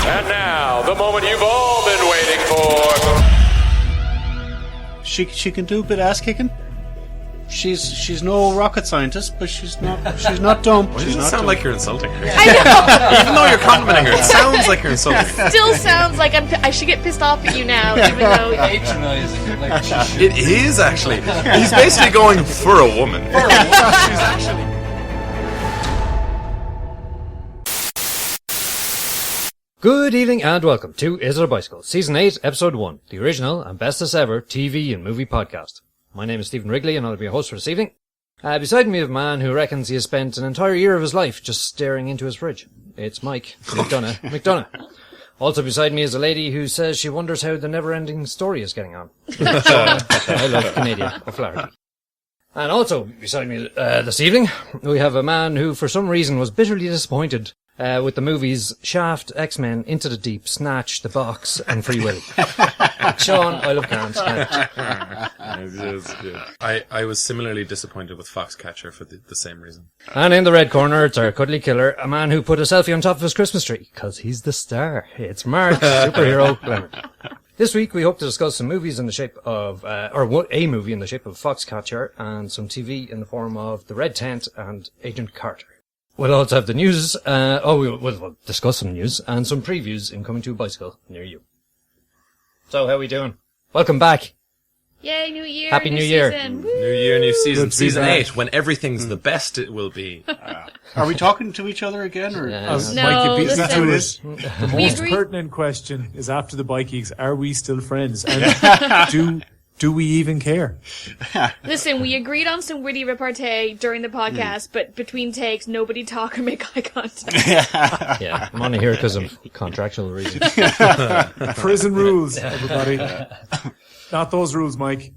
And now, the moment you've all been waiting for. She can do a bit of ass kicking. She's no rocket scientist, but she's not dumb. Why She's does it not sound dumb. like you're insulting her? I know. Even though you're complimenting her, it sounds like you're insulting her. Still sounds like I should get pissed off at you now, even though. Patronizing it like she should. It is actually. He's basically going for a woman. She's actually. Good evening and welcome to Is It a Bicycle, Season 8, Episode 1, the original and bestest ever TV and movie podcast. My name is Stephen Wrigley and I'll be your host for this evening. Beside me is a man who reckons he has spent an entire year of his life just staring into his fridge. It's Mike McDonough. Also beside me is a lady who says she wonders how the never-ending story is getting on. Shaun, I love Canadian authority. And also beside me this evening, we have a man who for some reason was bitterly disappointed with the movies Shaft, X-Men, Into the Deep, Snatch, The Box, and Free Willy. Shaun, I love Karen. I was similarly disappointed with Foxcatcher for the same reason. And in the red corner, it's our cuddly killer, a man who put a selfie on top of his Christmas tree, 'cause he's the star. It's Mark, superhero Leonard. This week we hope to discuss some movies in the shape of, a movie in the shape of Foxcatcher, and some TV in the form of The Red Tent and Agent Carter. We'll also have the news, we'll discuss some news and some previews in Coming to a Bicycle near you. So, how are we doing? Welcome back. Yay, New Year! Happy New Year. Season. New year, new season. Good to be Season back. 8, when everything's the best it will be. Are we talking to each other again, or? Yeah. No, Mikey beats Is that who it is? The most agree. pertinent question is after the bike geeks, are we still friends? And do we even care? Listen, we agreed on some witty repartee during the podcast, but between takes, nobody talk or make eye contact. Yeah, I'm only here because of contractual reasons. Prison rules, everybody. Not those rules, Mike.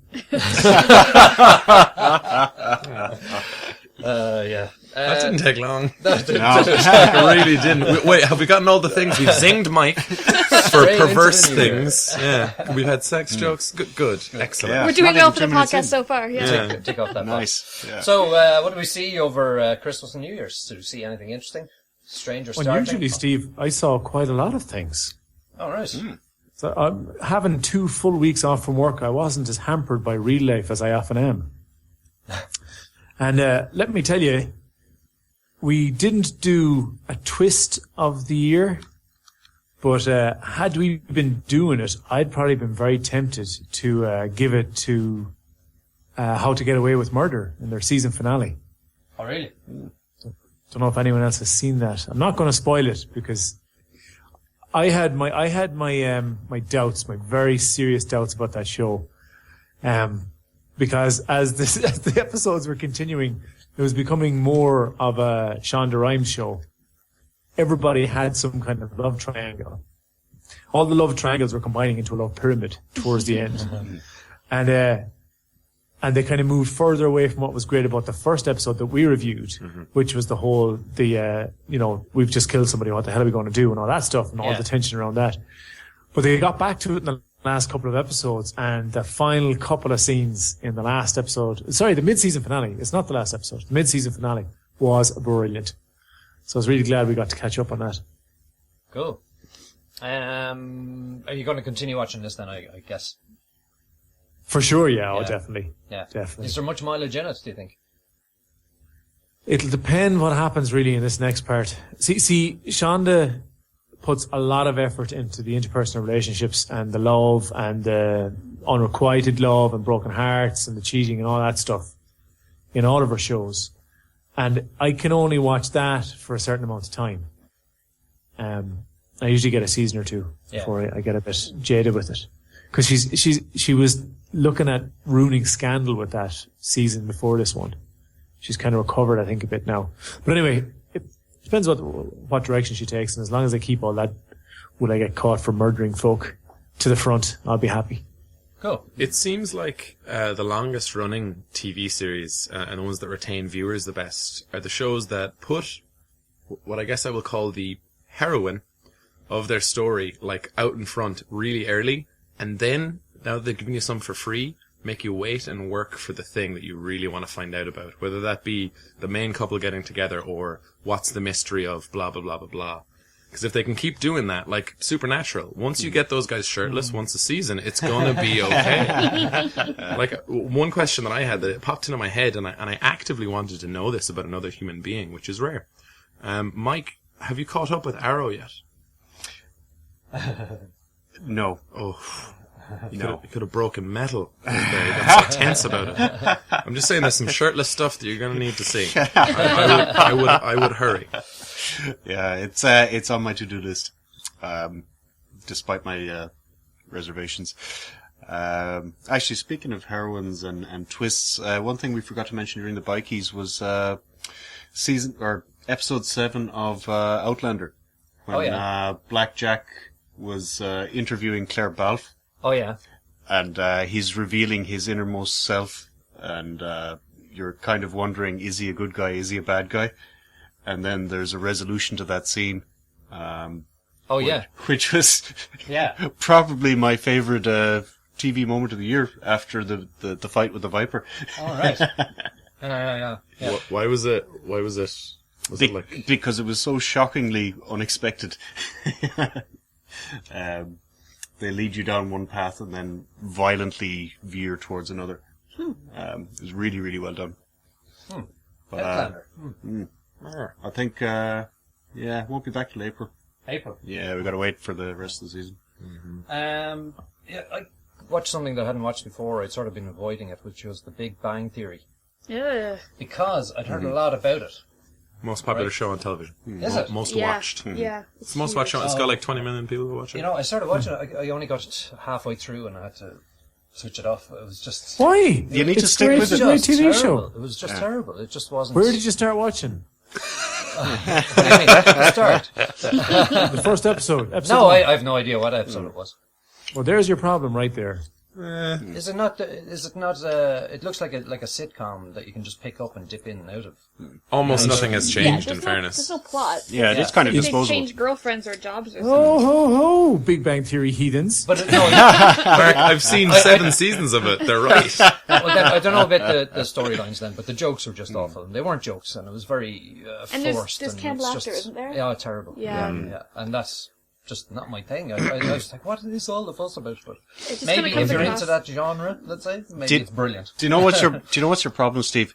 Yeah. That didn't take long. No. It really didn't. Wait, have we gotten all the things? We've zinged Mike for Straight perverse into the new year. things. Yeah. We've had sex jokes. Good. Excellent. Yeah. We're doing Not well even for the 2 minutes in. podcast so far, yeah. Take off that box. Nice. Yeah. So, what do we see over Christmas and New Year's? Did we see anything interesting? Strange or startling? Unusually, Steve, I saw quite a lot of things. Oh, right. So having 2 full weeks off from work, I wasn't as hampered by real life as I often am. And let me tell you, we didn't do a twist of the year, but had we been doing it, I'd probably been very tempted to give it to How to Get Away with Murder in their season finale. Oh, really? Don't know if anyone else has seen that. I'm not going to spoil it because I had my doubts, my very serious doubts about that show. Because as the episodes were continuing, it was becoming more of a Shonda Rhimes show. Everybody had some kind of love triangle. All the love triangles were combining into a love pyramid towards the end. And they kind of moved further away from what was great about the first episode that we reviewed, which was we've just killed somebody, what the hell are we going to do, and all that stuff, and all the tension around that. But they got back to it in the last couple of episodes, and the final couple of scenes in the last episode, sorry, the mid-season finale, it's not the last episode, the mid-season finale was brilliant. So I was really glad we got to catch up on that. Cool. Are you going to continue watching this then, I guess? For sure, yeah, Yeah. definitely. Yeah. Definitely. Is there much mileage in it, do you think? It'll depend what happens really in this next part. See, Shonda puts a lot of effort into the interpersonal relationships and the love and the unrequited love and broken hearts and the cheating and all that stuff in all of her shows. And I can only watch that for a certain amount of time. I usually get a season or two before I get a bit jaded with it. Cause she was looking at ruining Scandal with that season before this one. She's kind of recovered, I think, a bit now. But anyway, it depends what direction she takes, and as long as I keep all that, will I get caught for murdering folk to the front, I'll be happy. Cool. It seems like the longest running TV series and the ones that retain viewers the best are the shows that put what I guess I will call the heroine of their story out in front really early, and then now they're giving you some for free, make you wait and work for the thing that you really want to find out about, whether that be the main couple getting together or what's the mystery of blah blah blah blah blah. Because if they can keep doing that, like Supernatural, once you get those guys shirtless once a season, it's gonna be okay. Like, one question that I had that popped into my head, and I actively wanted to know this about another human being, which is rare. Mike, have you caught up with Arrow yet? No. Oh, you could have broken metal. You got so tense about it. I'm just saying, there's some shirtless stuff that you're going to need to see. I would hurry. Yeah, it's on my to-do list, despite my reservations. Actually, speaking of heroines and twists, one thing we forgot to mention during the bikies was episode 7 of Outlander, when Black Jack was interviewing Claire Balfe. Oh, yeah. And he's revealing his innermost self, and you're kind of wondering, is he a good guy, is he a bad guy? And then there's a resolution to that scene. Which was probably my favorite TV moment of the year after the fight with the Viper. All right. Yeah. Why was it? Because it was so shockingly unexpected. They lead you down one path and then violently veer towards another. It was really, really well done. But, I think, it won't be back till April. April? Yeah, we got to wait for the rest of the season. I watched something that I hadn't watched before. I'd sort of been avoiding it, which was The Big Bang Theory. Yeah. Because I'd heard a lot about it. Most popular show on television. Is it? Most watched. Yeah. It's the most watched show. It's got like 20 million people who watch it. You know, I started watching it. I only got halfway through and I had to switch it off. It was just... Why? You need to stick with it. It's a great TV show. It was just terrible. It just wasn't... Where did you start watching? What do you mean? Start? The first episode. No, one. I have no idea what episode it was. Well, there's your problem right there. Is it not? It looks like a sitcom that you can just pick up and dip in and out of. Almost nothing has changed, in fairness. There's no plot. Yeah, it is kind of They've disposable. changed girlfriends or jobs or something. Oh, Big Bang Theory heathens. But no, Mark, I've seen 7 seasons of it. They're right. well, then, I don't know about the storylines then, but the jokes were just awful. And they weren't jokes, and it was very And forced. there's camp it's laughter, just, isn't there? Yeah, terrible. Yeah. And that's just not my thing. I was like, what is all the fuss about? But It just maybe kinda comes if you're across. into that genre, let's say, maybe it's brilliant. Do you know what's your problem, Steve?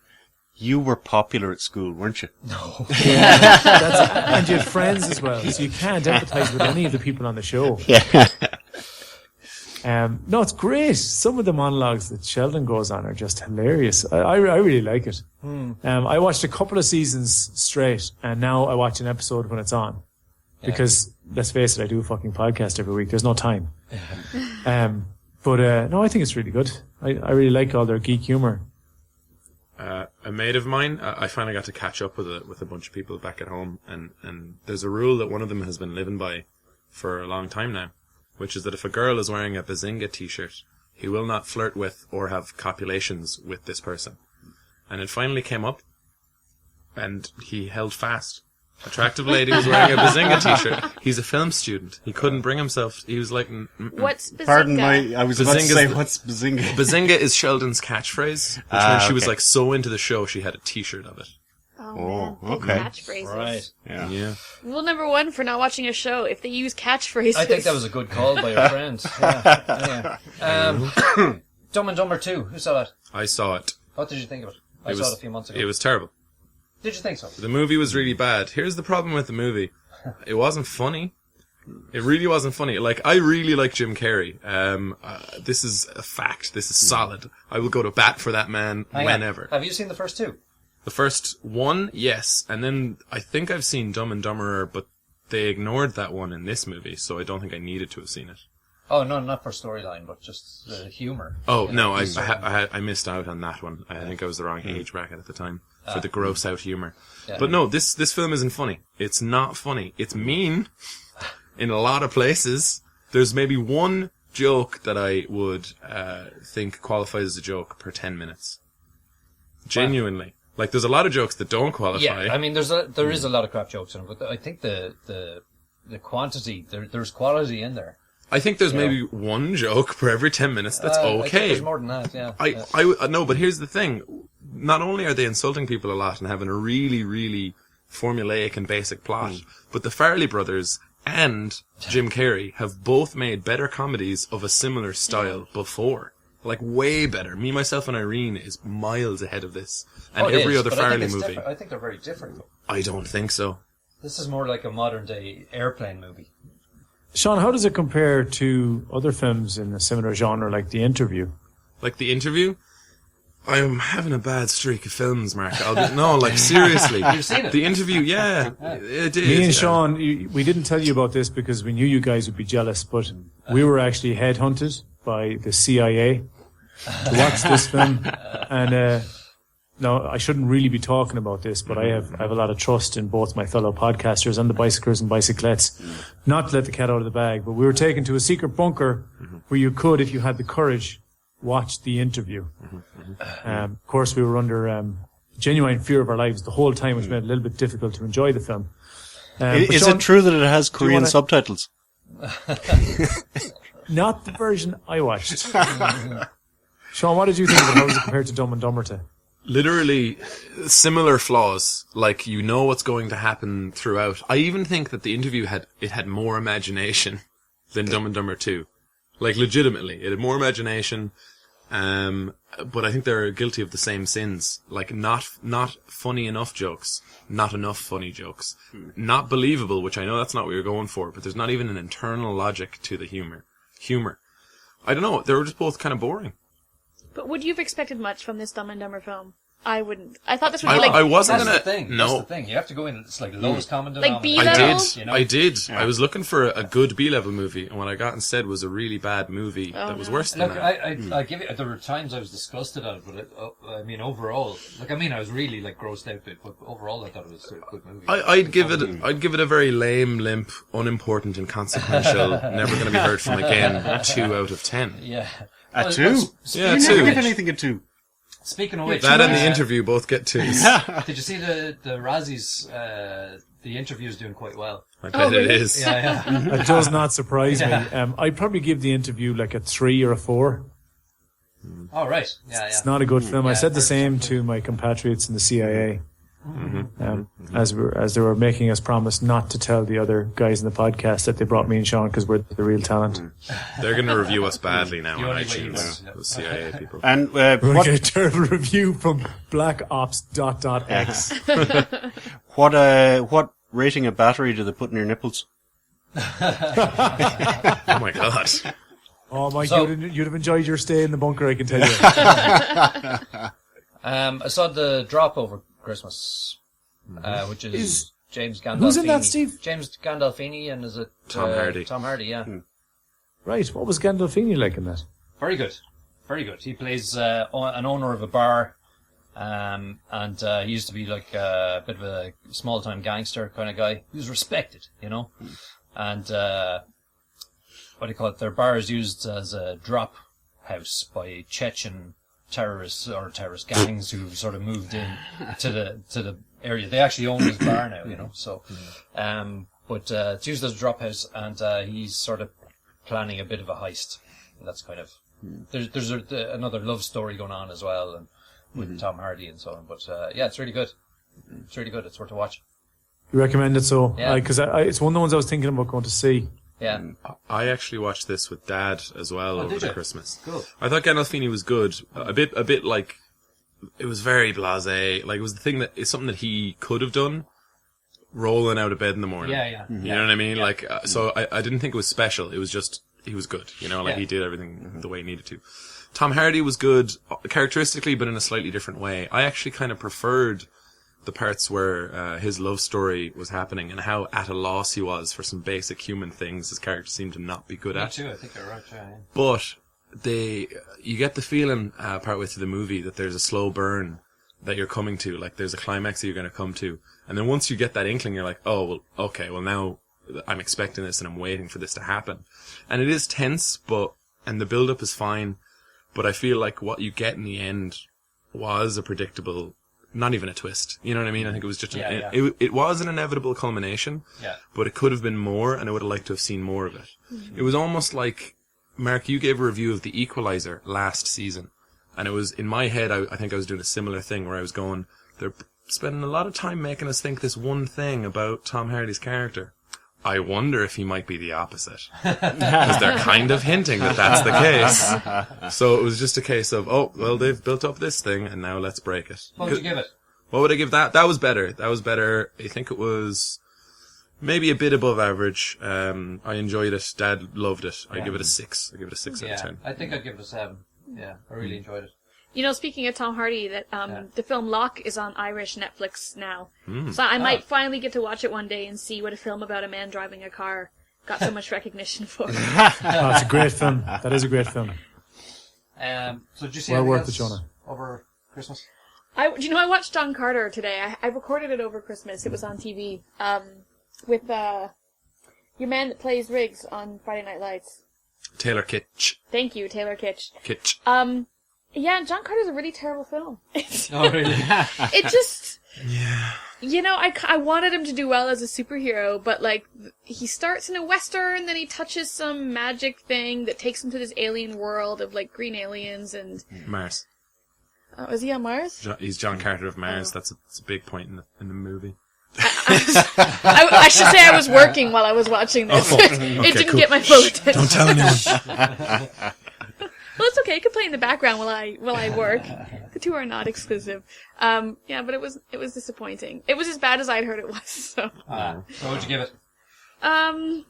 You were popular at school, weren't you? No. And you had friends as well, so you can't empathise with any of the people on the show. Yeah. No, it's great. Some of the monologues that Sheldon goes on are just hilarious. I really like it. I watched a couple of seasons straight, and now I watch an episode when it's on. Because, let's face it, I do a fucking podcast every week. There's no time. But no, I think it's really good. I really like all their geek humour. A mate of mine, I finally got to catch up with a bunch of people back at home, and there's a rule that one of them has been living by for a long time now, which is that if a girl is wearing a Bazinga t-shirt, he will not flirt with or have copulations with this person. And it finally came up, and he held fast. Attractive lady was wearing a Bazinga t-shirt. He's a film student. He couldn't bring himself. He was like, What's Bazinga? Pardon I was about to Bazinga's say, the- what's Bazinga? Bazinga is Sheldon's catchphrase, which when she was like so into the show, she had a t-shirt of it. Oh, man. okay. Catchphrases. Right. Yeah. Rule number 1 for not watching a show: if they use catchphrases. I think that was a good call by your friend. Yeah. Dumb and Dumber 2. Who saw that? I saw it. What did you think of it? I saw it a few months ago. It was terrible. Did you think so? The movie was really bad. Here's the problem with the movie. It wasn't funny. It really wasn't funny. Like, I really like Jim Carrey. This is a fact. This is solid. I will go to bat for that man Hang on. whenever. Have you seen the first two? The first one, yes. And then I think I've seen Dumb and Dumberer, but they ignored that one in this movie, so I don't think I needed to have seen it. Oh, no, not for storyline, but just the humour. Oh, no, It's I missed out on that one. I think I was the wrong age bracket at the time for the gross out humour. Yeah. But no, this film isn't funny. It's not funny. It's mean in a lot of places. There's maybe one joke that I would think qualifies as a joke per 10 minutes. Genuinely. Like, there's a lot of jokes that don't qualify. Yeah, I mean, there is a lot of crap jokes in it, but I think the quantity, there's quality in there. I think there's maybe one joke per every 10 minutes that's I think okay. there's more than that, yeah. No, but here's the thing. Not only are they insulting people a lot and having a really, really formulaic and basic plot, but the Farrelly brothers and Jim Carrey have both made better comedies of a similar style before. Like, way better. Me, Myself, and Irene is miles ahead of this. And every other Farrelly movie. I think they're very different, though. I don't think so. This is more like a modern-day airplane movie. Sean, how does it compare to other films in a similar genre, like The Interview? Like The Interview? I'm having a bad streak of films, Mark. Seriously. You've seen it? The Interview, yeah. It is. Me and Sean, we didn't tell you about this because we knew you guys would be jealous, but we were actually headhunted by the CIA to watch this film. And no, I shouldn't really be talking about this, but I have a lot of trust in both my fellow podcasters and the bicyclers and bicyclettes. Not to let the cat out of the bag, but we were taken to a secret bunker where you could, if you had the courage, watch The Interview. Of course, we were under genuine fear of our lives the whole time, which made it a little bit difficult to enjoy the film. Is Sean, it true that it has Korean subtitles? Not the version I watched. Sean, what did you think of it? How was it compared to Dumb and Dumber 2? Literally similar flaws. Like, you know what's going to happen throughout. I even think that The Interview had more imagination than Dumb and Dumber 2. Like, legitimately. It had more imagination, but I think they're guilty of the same sins. Like, not funny enough jokes. Not enough funny jokes. Not believable, which I know that's not what you're going for, but there's not even an internal logic to the humor. I don't know, they were just both kind of boring. But would you have expected much from this Dumb and Dumber film? I wouldn't. I thought this would be I like... wasn't That's gonna... the thing. No. That's the thing. You have to go in, it's like lowest common Like denominator. I B-level? did. You know? I did. I was looking for a good B-level movie, and what I got instead was a really bad movie that was worse than Look, that. I give it. There were times I was disgusted at it, but overall, I was really like grossed out by it. But overall, I thought it was a good movie. I'd give it a very lame, limp, unimportant, inconsequential, never going to be heard from again. 2 out of 10. Yeah. A 2? Yeah, You 2. never give anything a 2. Speaking of which, That and The Interview both get 2s. did you see the Razzies? The Interview is doing quite well. I bet it really? is. Yeah. It does not surprise me. I'd probably give The Interview like a 3 or a 4. Oh right. Yeah. It's not a good film. I Yeah, said the very same to my compatriots in the CIA. As they were making us promise not to tell the other guys in the podcast that they brought me and Sean because we're the real talent. They're going to review us badly now on only way you iTunes. know. Those CIA people. And We're what, getting a terrible review from Black Ops .x. what rating of battery do they put in your nipples? Oh my god. Oh, Mike, So- you'd have enjoyed your stay in the bunker, I can tell you. I saw The Drop over Christmas, which is James Gandolfini. Who's in that, Steve? James Gandolfini, and is it Tom Hardy. Tom Hardy, yeah. Right, what was Gandolfini like in that? Very good. Very good. He plays an owner of a bar, and he used to be like a bit of a small-time gangster kind of guy. He was respected, you know. And what do you call it? Their bar is used as a drop house by Chechen terrorists or terrorist gangs who sort of moved in to the area. They actually own his bar now, you know. So, but it's used as a drop house, and he's sort of planning a bit of a heist. And that's kind of there's another love story going on as well, and with Tom Hardy and so on. But yeah, it's really good. It's really good. It's worth a watch. You recommend it, so? Yeah. Because it's one of the ones I was thinking about going to see. Yeah. I actually watched this with Dad as well over did the you? Christmas. Cool. I thought Gandolfini was good. A bit like, it was very blasé. Like, it was the thing that it's something that he could have done, rolling out of bed in the morning. Yeah. You know what I mean? Like, so I didn't think it was special. It was just, he was good. You know, like Yeah. he did everything the way he needed to. Tom Hardy was good, characteristically, but in a slightly different way. I actually kind of preferred the parts where his love story was happening and how at a loss he was for some basic human things his character seemed to not be good Me at. too. I think you're right. Yeah. But you get the feeling partway through the movie that there's a slow burn that you're coming to, like there's a climax that you're going to come to, and then once you get that inkling, you're like, oh well, okay, well now I'm expecting this and I'm waiting for this to happen, and it is tense, and the build up is fine, but I feel like what you get in the end was a predictable. Not even a twist. You know what I mean? I think it was just it was an inevitable culmination. Yeah. But it could have been more, and I would have liked to have seen more of it. It was almost like, Mark, you gave a review of The Equalizer last season, and it was in my head. I think I was doing a similar thing where I was going, they're spending a lot of time making us think this one thing about Tom Hardy's character. I wonder if he might be the opposite. Because they're kind of hinting that that's the case. So it was just a case of, oh, well, they've built up this thing, and now let's break it. What would you give it? What would I give that? That was better. I think it was maybe a bit above average. I enjoyed it. Dad loved it. I give it a 6. I give it a 6 out of 10. I think I'd give it a 7. Yeah, I really enjoyed it. You know, speaking of Tom Hardy, that the film Locke is on Irish Netflix now. So I might finally get to watch it one day and see what a film about a man driving a car got so much recognition for. Oh, it's a great film. That is a great film. So did you see Well anything worth it, else Jonah. over Christmas? I watched John Carter today. I recorded it over Christmas. It was on TV with your man that plays Riggs on Friday Night Lights. Taylor Kitsch. Thank you, Taylor Kitsch. Kitsch. Yeah, John Carter's a really terrible film. Oh, really? It just... Yeah. You know, I wanted him to do well as a superhero, but, like, he starts in a western, then he touches some magic thing that takes him to this alien world of, like, green aliens and... Mars. Oh, is he on Mars? He's John Carter of Mars. That's a big point in the movie. I should say I was working while I was watching this. It didn't get my full attention. Don't tell anyone. Well, it's okay. I could play in the background while I work. The two are not exclusive. Yeah, but it was disappointing. It was as bad as I'd heard it was. So. What would you give it? I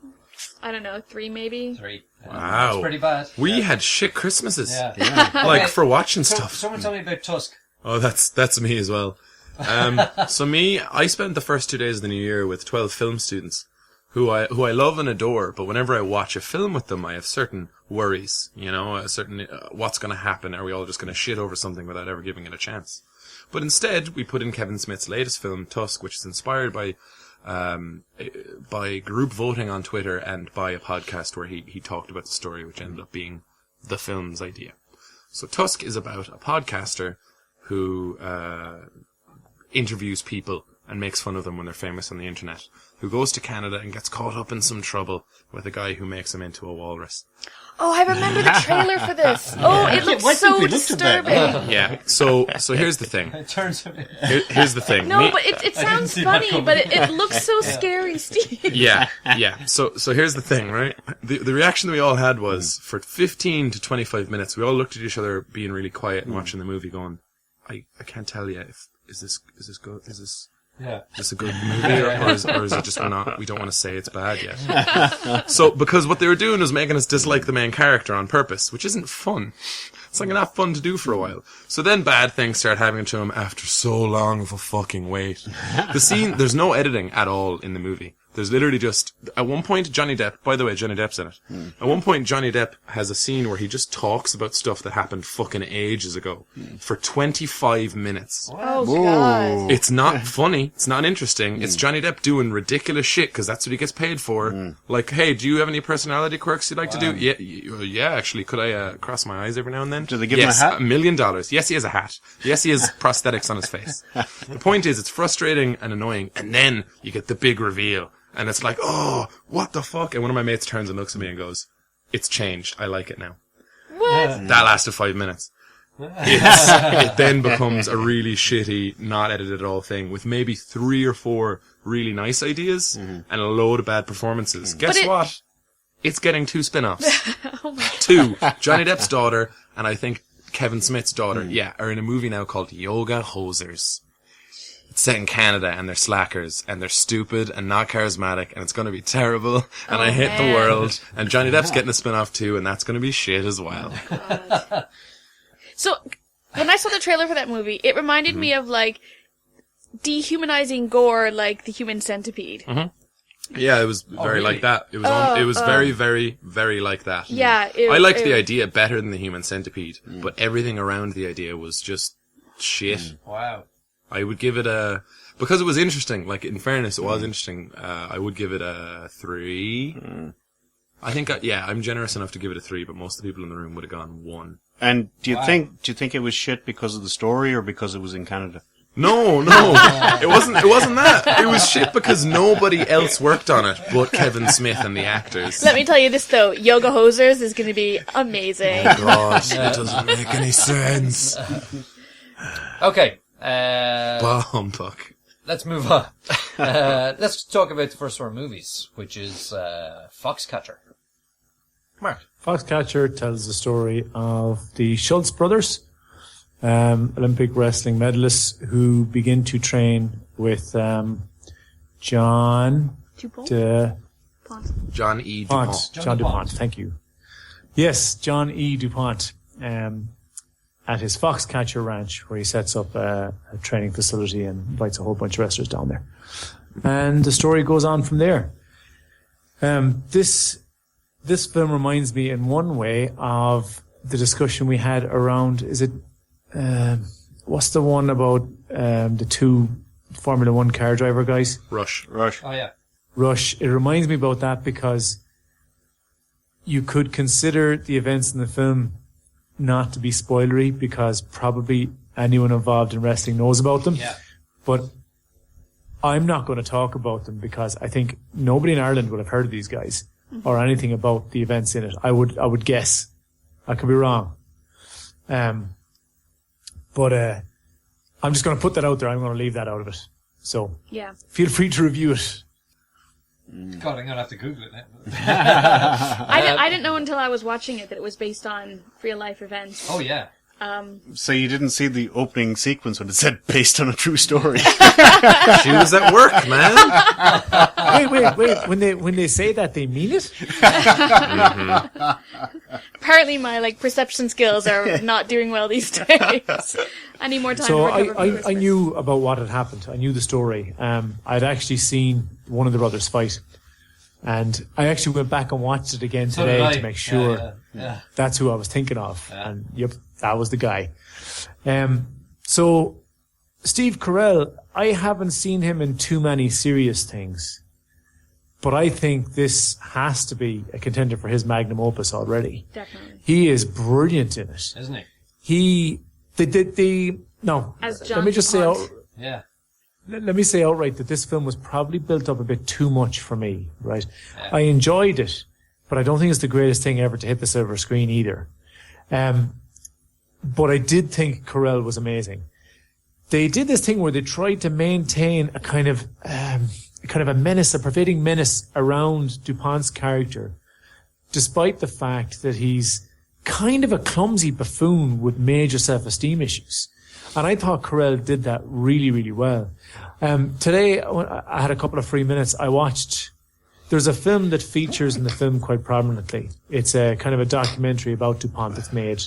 don't know, 3 maybe. 3. Wow. That's pretty bad. We had shit Christmases. Yeah. Like, for watching stuff. Someone tell me about Tusk. Oh, that's me as well. So I spent the first 2 days of the new year with 12 film students who I love and adore, but whenever I watch a film with them, I have certain worries, you know, a certain, what's going to happen? Are we all just going to shit over something without ever giving it a chance? But instead, we put in Kevin Smith's latest film, Tusk, which is inspired by group voting on Twitter and by a podcast where he talked about the story, which ended up being the film's idea. So Tusk is about a podcaster who interviews people and makes fun of them when they're famous on the internet, who goes to Canada and gets caught up in some trouble with a guy who makes him into a walrus. Oh, I remember the trailer for this. Oh, it looks so disturbing. Yeah, so here's the thing. It turns a bit. Here's the thing. No, but it sounds see that funny, coming. but it looks so scary, Steve. Yeah. So here's the thing, right? The reaction that we all had was, for 15 to 25 minutes, we all looked at each other being really quiet and watching the movie going, I can't tell you if, is this good? Is this a good movie, or is it just we don't want to say it's bad yet? So, because what they were doing was making us dislike the main character on purpose, which isn't fun. It's like not fun to do for a while. So then bad things start happening to him after so long of a fucking wait. The scene, there's no editing at all in the movie. There's literally just, at one point, Johnny Depp, by the way, Johnny Depp's in it. At one point, Johnny Depp has a scene where he just talks about stuff that happened fucking ages ago for 25 minutes. Oh, God. It's not funny. It's not interesting. It's Johnny Depp doing ridiculous shit because that's what he gets paid for. Like, hey, do you have any personality quirks you'd like to do? Yeah, actually, could I cross my eyes every now and then? Do they give him a hat? $1 million. Yes, he has a hat. Yes, he has prosthetics on his face. The point is, it's frustrating and annoying, and then you get the big reveal. And it's like, oh, what the fuck? And one of my mates turns and looks at me and goes, it's changed. I like it now. What? That lasted 5 minutes. It then becomes a really shitty, not edited at all thing with maybe 3 or 4 really nice ideas and a load of bad performances. Guess what? It's getting 2 spin-offs. Oh my 2. Johnny Depp's daughter and I think Kevin Smith's daughter, are in a movie now called Yoga Hosers. It's set in Canada and they're slackers and they're stupid and not charismatic and it's going to be terrible and I hate the world and Johnny Depp's getting a spin-off too and that's going to be shit as well. So, when I saw the trailer for that movie, it reminded me of, like, dehumanizing gore like the human centipede. Yeah, it was very like that. It was very, very, very like that. Yeah. I liked the idea better than the human centipede, but everything around the idea was just shit. Wow. I would give it because it was interesting, like, in fairness, it was interesting, I would give it a 3. I think, I'm generous enough to give it a 3, but most of the people in the room would have gone 1. And do you think it was shit because of the story or because it was in Canada? No, it wasn't that. It was shit because nobody else worked on it but Kevin Smith and the actors. Let me tell you this, though. Yoga Hosers is going to be amazing. God, it doesn't make any sense. Okay. Bah humbug. let's move on. Let's talk about the first of our movies, which is Foxcatcher. Mark. Foxcatcher tells the story of the Schultz brothers, Olympic wrestling medalists who begin to train with John Dupont? John E. DuPont. John DuPont, thank you. Yes, John E. DuPont, at his Foxcatcher ranch, where he sets up a training facility and invites a whole bunch of wrestlers down there. And the story goes on from there. This film reminds me in one way of the discussion we had around, what's the one about the two Formula One car driver guys? Rush. Oh, yeah. Rush. It reminds me about that because you could consider the events in the film not to be spoilery because probably anyone involved in wrestling knows about them. Yeah. But I'm not going to talk about them because I think nobody in Ireland would have heard of these guys or anything about the events in it. I would guess. I could be wrong. But I'm just going to put that out there. I'm going to leave that out of it. So Yeah. feel free to review it. God, I'm going to have to Google it now. I didn't know until I was watching it that it was based on real life events. Oh, yeah. So you didn't see the opening sequence when it said based on a true story. She was at work, man. Wait. When they say that, they mean it? Apparently my perception skills are not doing well these days. I need more time So to recover from I Christmas. knew about what had happened. I knew the story. I'd actually seen one of the brothers fight. And I actually went back and watched it again So did I. today to make sure Yeah. that's who I was thinking of. Yeah. And yep, that was the guy. So Steve Carell, I haven't seen him in too many serious things. But I think this has to be a contender for his magnum opus already. Definitely. He is brilliant in it. Isn't he? As John let me just DuPont. say, Yeah. let me say outright that this film was probably built up a bit too much for me, right? I enjoyed it, but I don't think it's the greatest thing ever to hit the silver screen either. But I did think Carell was amazing. They did this thing where they tried to maintain a kind of a menace, a pervading menace around DuPont's character, despite the fact that he's kind of a clumsy buffoon with major self-esteem issues. And I thought Carell did that really, really well. Today, when I had a couple of free minutes, I watched, there's a film that features in the film quite prominently. It's a kind of a documentary about DuPont that's made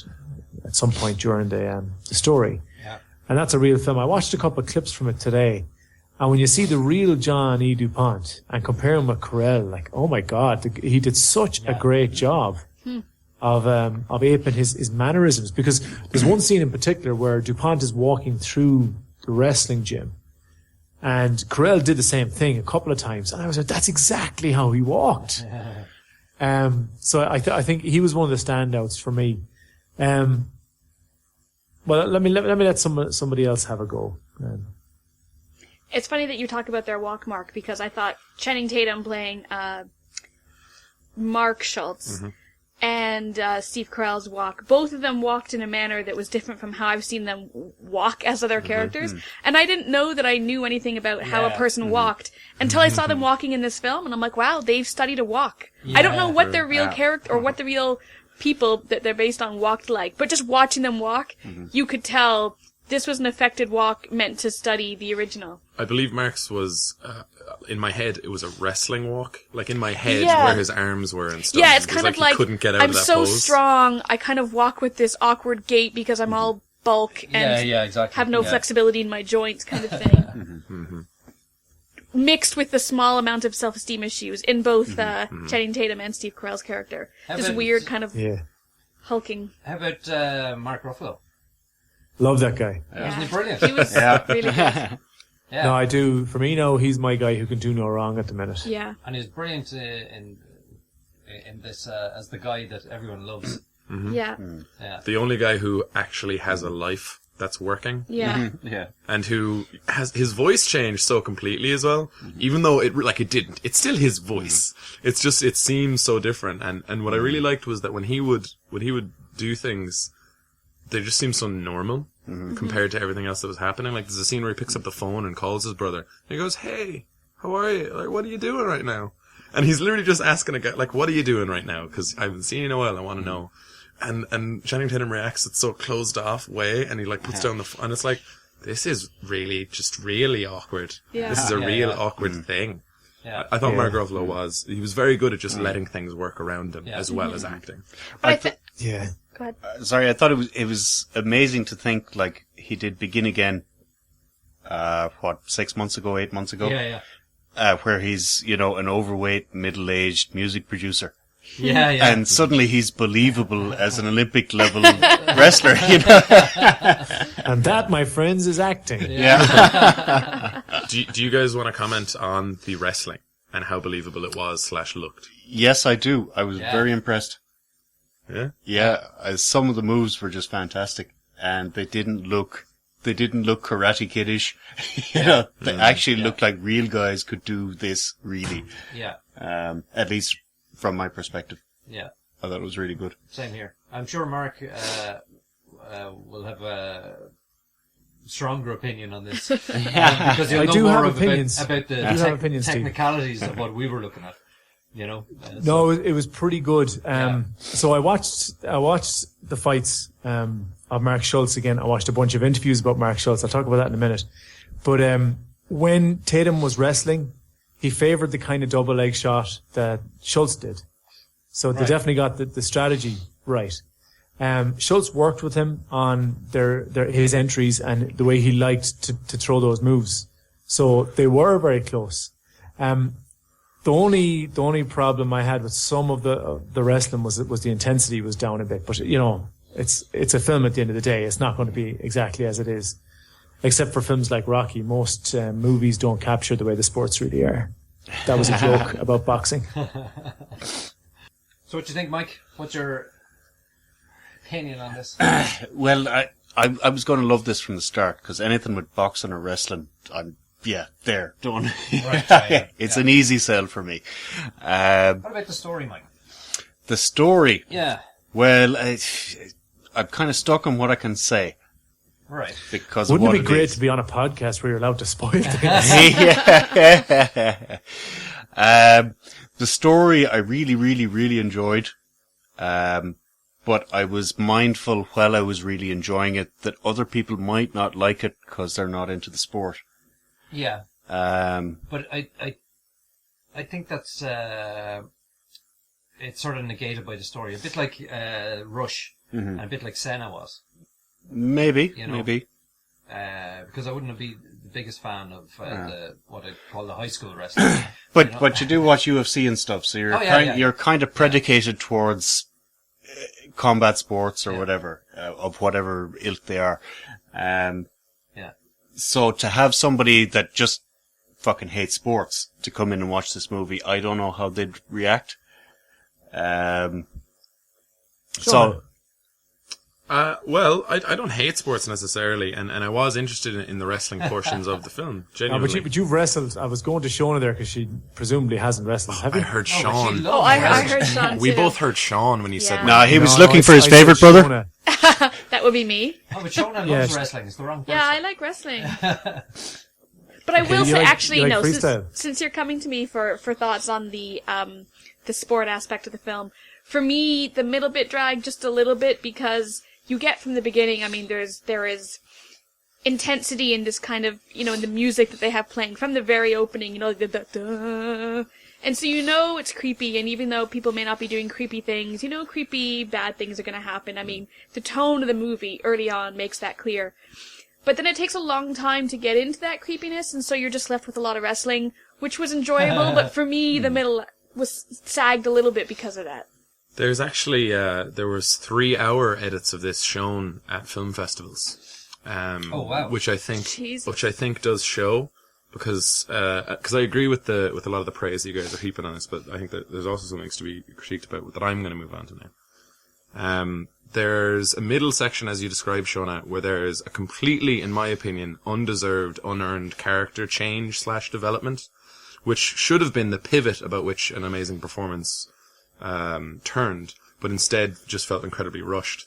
at some point during the story. Yeah. And that's a real film. I watched a couple of clips from it today. And when you see the real John E. DuPont and compare him with Carell, oh my God, he did such a great job of aping his mannerisms. Because there's one scene in particular where DuPont is walking through the wrestling gym, and Carell did the same thing a couple of times, and I was like, that's exactly how he walked. So I think he was one of the standouts for me. Well, let me let somebody else have a go. It's funny that you talk about their walk, Mark, because I thought Channing Tatum playing Mark Schultz and Steve Carell's walk, both of them walked in a manner that was different from how I've seen them walk as other characters. And I didn't know that I knew anything about how a person walked until I saw them walking in this film, and I'm like, wow, they've studied a walk. I don't know what their real character, or what the real people that they're based on walked like, but just watching them walk, you could tell this was an affected walk meant to study the original. I believe Mark's was, in my head, it was a wrestling walk. Like in my head, Yeah. where his arms were and stuff. Yeah, it's It was kind of he like, couldn't get out I'm of that so pose. strong, I kind of walk with this awkward gait because I'm all bulk and exactly. have no flexibility in my joints kind of thing. Mixed with the small amount of self-esteem issues in both Channing Tatum and Steve Carell's character. How This about- weird kind of Yeah. hulking. How about Mark Ruffalo? Love that guy. Wasn't he brilliant? He was really good. Yeah. No, I do. For me, no, he's my guy who can do no wrong at the minute. Yeah. And he was brilliant in this as the guy that everyone loves. Yeah. Yeah. The only guy who actually has a life that's working. Yeah. Yeah. And who has his voice changed so completely as well, even though it didn't. It's still his voice. It's just it seems so different. And what I really liked was that when he would do things, they just seemed so normal. compared to everything else that was happening. Like, there's a scene where he picks up the phone and calls his brother. And he goes, "Hey, how are you? Like, what are you doing right now?" And he's literally just asking a guy, like, "What are you doing right now? Because I haven't seen you in a while. I want to know." And Channing Tatum reacts in so closed off way, and he like puts down the phone, and it's like, this is really just really awkward. Yeah. This is a real awkward thing. Yeah. I thought Mark Ruffalo he was very good at just letting things work around him as well as acting. But Yeah. go ahead. Sorry, I thought it was amazing to think like he did Begin Again. 6 months ago, 8 months ago? Yeah. Where he's, an overweight, middle-aged music producer. Yeah. And suddenly he's believable as an Olympic level wrestler, And that, my friends, is acting. Do you guys want to comment on the wrestling and how believable it was / looked? Yes, I do. I was very impressed. Yeah? Yeah, some of the moves were just fantastic, and they didn't look Karate Kiddish. They actually looked like real guys could do this, really. Yeah. At least from my perspective. Yeah. I thought it was really good. Same here. I'm sure Mark will have a stronger opinion on this. Because he'll I know do more have about opinions. about the I do have opinions, Steve. technicalities of what we were looking at. No, it was pretty good. So I watched the fights of Mark Schultz again. I watched a bunch of interviews about Mark Schultz. I'll talk about that in a minute. But when Tatum was wrestling, he favoured the kind of double leg shot that Schultz did. So they definitely got the strategy right. Schultz worked with him on his entries and the way he liked to throw those moves. So they were very close. The only problem I had with some of the wrestling was the intensity was down a bit. But it's a film at the end of the day. It's not going to be exactly as it is, except for films like Rocky. Most movies don't capture the way the sports really are. That was a joke about boxing. So what do you think, Mike? What's your opinion on this? Well, I was going to love this from the start, because anything with boxing or wrestling, there, done. Right, It's an easy sell for me. What about the story, Mike? The story. Yeah. Well, I'm kind of stuck on what I can say. Right. Because Wouldn't of it what be great is. to be on a podcast where you're allowed to spoil things? The story I really, really, really enjoyed. But I was mindful while I was really enjoying it that other people might not like it because they're not into the sport. Yeah. But I think that's it's sort of negated by the story. A bit like Rush and a bit like Senna was. Maybe. Because I wouldn't be the biggest fan of what I call the high school wrestling. But you do watch UFC and stuff, so you're kind of predicated towards combat sports or whatever, of whatever ilk they are. So to have somebody that just fucking hates sports to come in and watch this movie, I don't know how they'd react. Well, I don't hate sports necessarily, and I was interested in the wrestling portions of the film. Genuinely. But you've wrestled. I was going to Shaun there because she presumly hasn't wrestled. Have you? I heard Shaun. I heard Shaun We too. both heard Shaun when you said. No, he was No, looking I- for his I favourite said brother. Shona. That would be me. Oh, but Shaun loves Yes. wrestling. It's the wrong person. Yeah, I like wrestling. But I will you say, like- actually, you like no. freestyle? Since you're coming to me for thoughts on the sport aspect of the film, for me, the middle bit dragged just a little bit because you get from the beginning. I mean, there is intensity in this kind of in the music that they have playing from the very opening. The and so it's creepy. And even though people may not be doing creepy things, creepy bad things are going to happen. I mean, the tone of the movie early on makes that clear. But then it takes a long time to get into that creepiness, and so you're just left with a lot of wrestling, which was enjoyable, but for me, the middle was sagged a little bit because of that. There's actually there was 3-hour edits of this shown at film festivals. Oh wow! Which I think Jesus. does show because I agree with a lot of the praise that you guys are heaping on this, but I think that there's also something to be critiqued about that I'm going to move on to now. There's a middle section, as you described, Shauna, where there's a completely, in my opinion, undeserved, unearned character change / development, which should have been the pivot about which an amazing performance turned, but instead just felt incredibly rushed.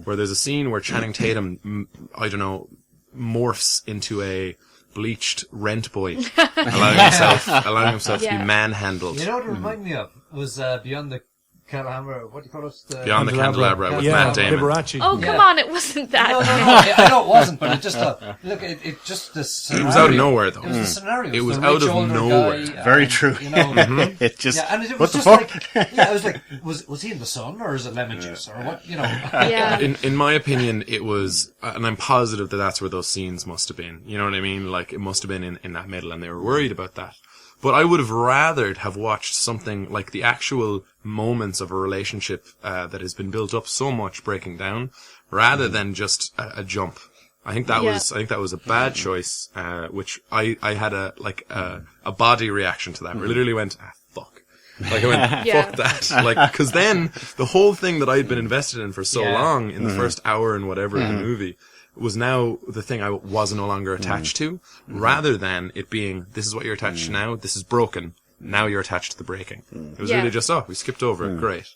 where there's a scene where Channing Tatum, I don't know, morphs into a bleached rent boy, allowing himself to be manhandled. You know what it reminded me of was Beyond the Candelabra. What do you call it? Beyond the Candelabra with Matt Damon. Liberace. Oh, come on, it wasn't that. No, I know it wasn't, but it just look. It just the scenario. It was out of nowhere, though. It was the scenario. It was the out rich of older nowhere. guy, Very true. You know, It just, and it what was the just fuck? like, I was like, was he in the sun or is it lemon juice or what? You know. Yeah. In my opinion, it was, and I'm positive that that's where those scenes must have been. You know what I mean? Like, it must have been in that middle, and they were worried about that. But I would have rathered have watched something like the actual moments of a relationship that has been built up so much breaking down, rather than just a jump. I think that was a bad choice, which I had a body reaction to that. Where I literally went, fuck. Like I went, fuck that. Like, cause then the whole thing that I'd been invested in for so long in the first hour and whatever of the movie was now the thing I was no longer attached to, rather than it being, this is what you're attached to now, this is broken, now you're attached to the breaking. It was really just, we skipped over it, great.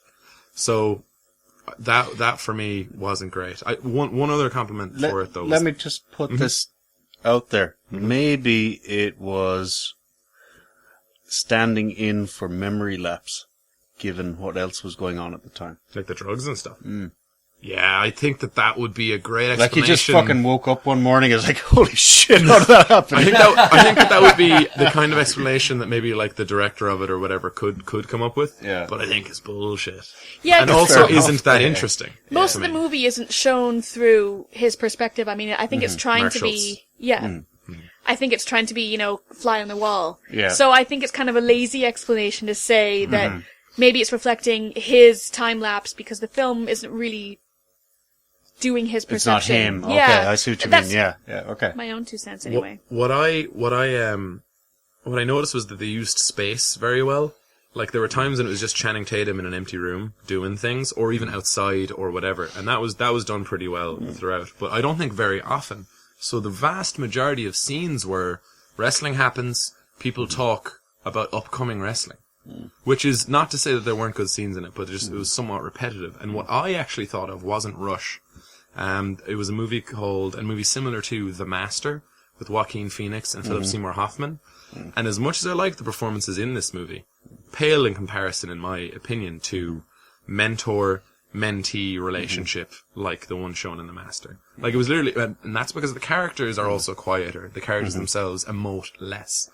So, that for me wasn't great. One other compliment for it though. Let me just put this out there. Maybe it was standing in for memory lapse, given what else was going on at the time. Like the drugs and stuff. Yeah, I think that would be a great explanation. Like he just fucking woke up one morning and was like, holy shit, how did that happen? I think that would be the kind of explanation that maybe like the director of it or whatever could come up with. Yeah. But I think it's bullshit. Yeah, And also isn't that interesting. most of the movie isn't shown through his perspective. I mean, I think it's trying to be, I think it's trying to be, you know, fly on the wall. Yeah. So I think it's kind of a lazy explanation to say that maybe it's reflecting his time lapse because the film isn't really doing his It's not perception. him. Okay, Yeah. I see what you That's mean. Yeah, okay. my own 2 cents anyway. What I noticed was that they used space very well. Like there were times when it was just Channing Tatum in an empty room doing things, or even outside or whatever, and that was done pretty well throughout. But I don't think very often. So the vast majority of scenes where wrestling happens, people talk about upcoming wrestling. Which is not to say that there weren't good scenes in it, but it was somewhat repetitive. And what I actually thought of wasn't Rush. It was a movie similar to The Master with Joaquin Phoenix and Philip Seymour Hoffman. And as much as I like the performances in this movie, pale in comparison, in my opinion, to mentor-mentee relationship like the one shown in The Master. Like it was literally, and that's because the characters are also quieter. The characters themselves emote less.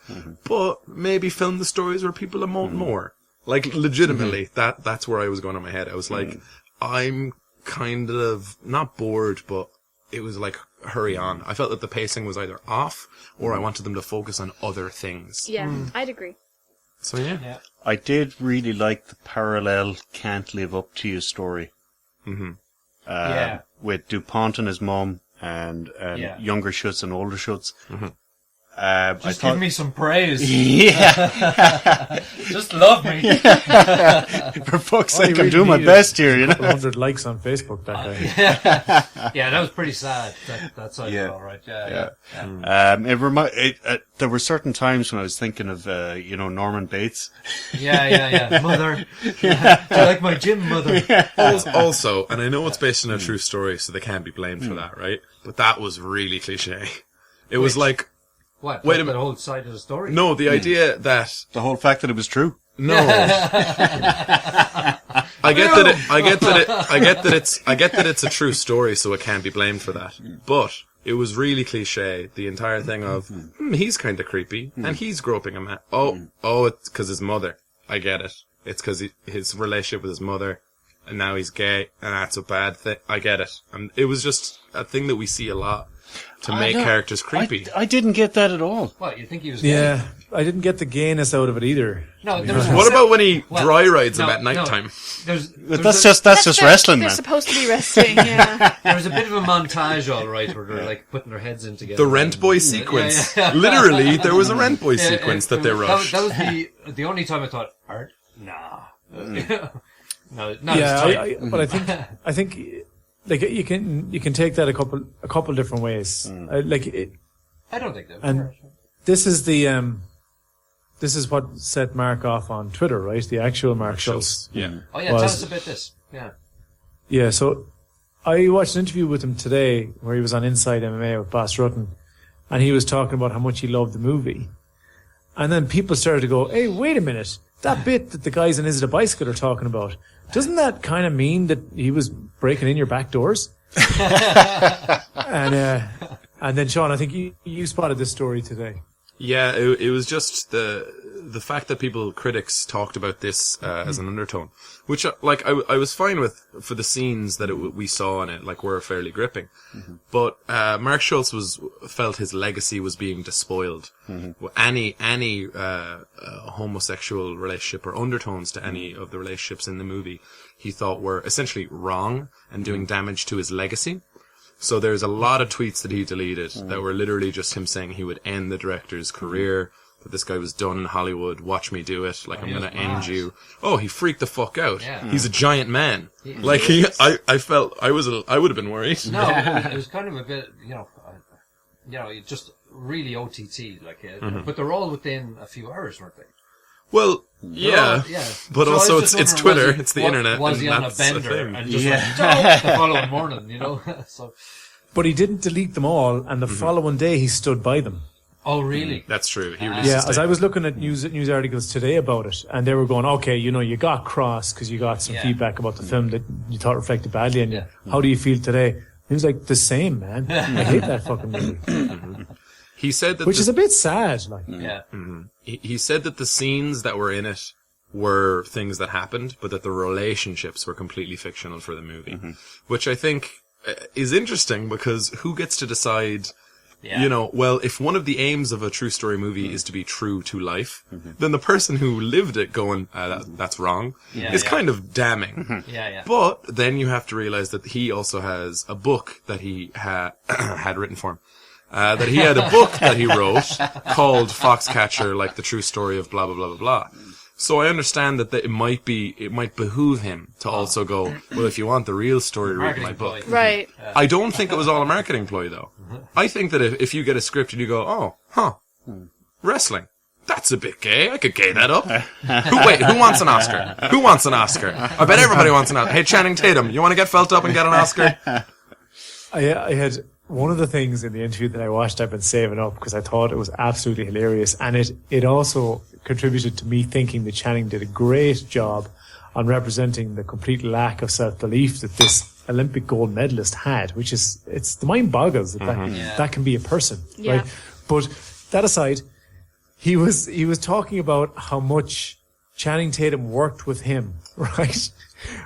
But maybe film the stories where people emote more. Like legitimately, that's where I was going in my head. I was like, I'm kind of not bored, but it was like hurry on. I felt that the pacing was either off or I wanted them to focus on other things. Yeah, I'd agree. So yeah. I did really like the parallel can't live up to you story. With DuPont and his mom and younger Schutz and older Schutz. Just give me some praise. Yeah. Just love me. For fuck's sake, I'm doing my best here, you know. 100 likes on Facebook, that guy. Yeah, that was pretty sad. That side of it, all right. Yeah. There were certain times when I was thinking of, Norman Bates. Yeah. Mother. Do you like my gym, mother? Also, and I know it's based on a true story, so they can't be blamed for that, right? But that was really cliche. It was like, What? Wait a minute. The whole side of the story? no, the idea that The whole fact that it was true. no. I get that it's a true story, so it can't be blamed for that. But it was really cliche. The entire thing of he's kind of creepy and he's groping a man. Oh, it's because his mother. I get it. It's because his relationship with his mother, and now he's gay, and that's a bad thing. I get it. And it was just a thing that we see a lot to make characters creepy. I didn't get that at all. What, you think he was gay? Yeah, I didn't get the gayness out of it either. No, there was What about when he dry rides him no, at night time? That's just wrestling, They're man. supposed to be wrestling, yeah. There was a bit of a montage, all right, where they're like putting their heads in together. The Rent Boy sequence. Yeah. Literally, there was a Rent Boy sequence that they rushed. That was the only time I thought, art? Nah. No, not Yeah, but I think, like you can take that a couple different ways. I don't think that. And this is what set Mark off on Twitter, right? The actual Mark Schultz. Yeah. Oh yeah, tell us about this. Yeah. Yeah, so I watched an interview with him today where he was on Inside MMA with Bas Rutten, and he was talking about how much he loved the movie. And then people started to go, hey, wait a minute. That bit that the guys in Is It a Bicycle are talking about, doesn't that kind of mean that he was breaking in your back doors? And then, Shaun, I think you spotted this story today. Yeah, it was just the fact that critics talked about this as an undertone, which like I was fine with for the scenes that we saw in it, like were fairly gripping. But Mark Schultz felt his legacy was being despoiled. Any homosexual relationship or undertones to any of the relationships in the movie, he thought were essentially wrong and doing damage to his legacy. So there's a lot of tweets that he deleted that were literally just him saying he would end the director's career, that this guy was done in Hollywood, watch me do it, like I'm going to end you. Oh, he freaked the fuck out. Yeah. He's a giant man. I felt, I would have been worried. No, it was kind of a bit, just really OTT, but they're all within a few hours, weren't they? Well, yeah. But so also it's Twitter, it's the internet. Was he on a bender and just the following morning, So. But he didn't delete them all, and the following day he stood by them. Oh, really? That's true. He as I was looking at news articles today about it, and they were going, okay, you got cross because you got some feedback about the film that you thought reflected badly on you. How do you feel today? He was like, the same, man. I hate that fucking movie. He said that, which is a bit sad. He said that the scenes that were in it were things that happened, but that the relationships were completely fictional for the movie, which I think is interesting because who gets to decide? Well, if one of the aims of a true story movie is to be true to life, then the person who lived it going, that's wrong, is kind of damning. But then you have to realize that he also has a book that he had written for him. That he had a book that he wrote called Foxcatcher, like the true story of blah, blah, blah, blah, blah. So I understand that it might behoove him to also go, well, if you want the real story, read my book. Right. I don't think it was all a marketing ploy, though. I think that if you get a script and you go, wrestling, that's a bit gay. I could gay that up. Who wants an Oscar? Who wants an Oscar? I bet everybody wants an Oscar. Hey, Channing Tatum, you want to get felt up and get an Oscar? I had one of the things in the interview that I watched I've been saving up because I thought it was absolutely hilarious, and it also contributed to me thinking that Channing did a great job on representing the complete lack of self-belief that this Olympic gold medalist had, which is, it's the mind boggles that can be a person, right? But that aside, he was talking about how much Channing Tatum worked with him, right?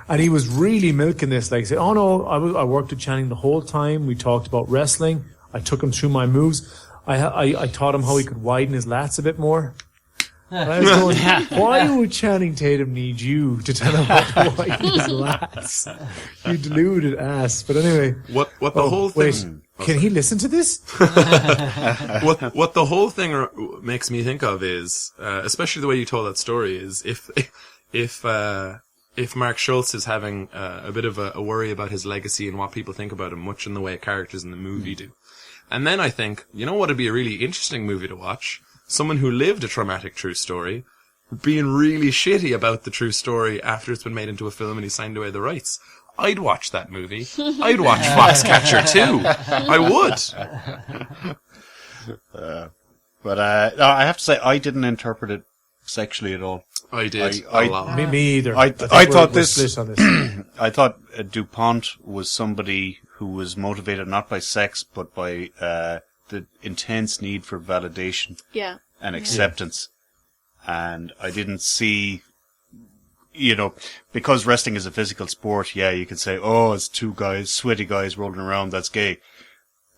And he was really milking this, like, say, oh no, I worked with Channing the whole time. We talked about wrestling. I took him through my moves. I taught him how he could widen his lats a bit more. And I was going, why would Channing Tatum need you to tell him how to widen his lats? You deluded ass. But anyway. What the whole thing... Can he listen to this? What the whole thing makes me think of is, especially the way you told that story, is if Mark Schultz is having a bit of a worry about his legacy and what people think about him, much in the way characters in the movie do. And then I think, you know what would be a really interesting movie to watch? Someone who lived a traumatic true story being really shitty about the true story after it's been made into a film and he signed away the rights. I'd watch that movie. I'd watch Foxcatcher too. I would. But I have to say, I didn't interpret it sexually at all. I did. A lot. Me either. I thought this. On this. I thought DuPont was somebody who was motivated not by sex, but by the intense need for validation and acceptance. And I didn't see, because wrestling is a physical sport, you can say, oh, it's two guys, sweaty guys rolling around, that's gay.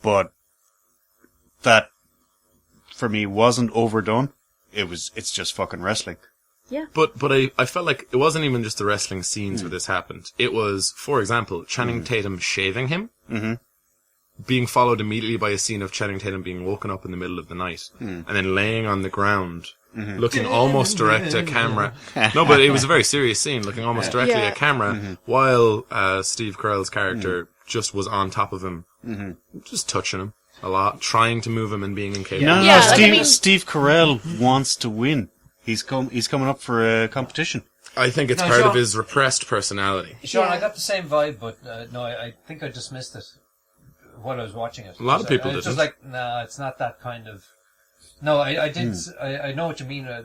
But that, for me, wasn't overdone. It's just fucking wrestling. Yeah. But I felt like it wasn't even just the wrestling scenes where this happened. It was, for example, Channing Tatum shaving him, being followed immediately by a scene of Channing Tatum being woken up in the middle of the night, and then laying on the ground, looking almost direct at camera. No, but it was a very serious scene, looking almost directly at camera, while Steve Carell's character just was on top of him, just touching him a lot, trying to move him and being incapable. Steve Carell wants to win. He's coming up for a competition. I think it's No, part Shaun- of his repressed personality. Sean, Yeah. I got the same vibe, but no, I think I just missed it while I was watching it. A lot of people It's didn't. just like, no, it's not that kind of... No, I did... I know what you mean. I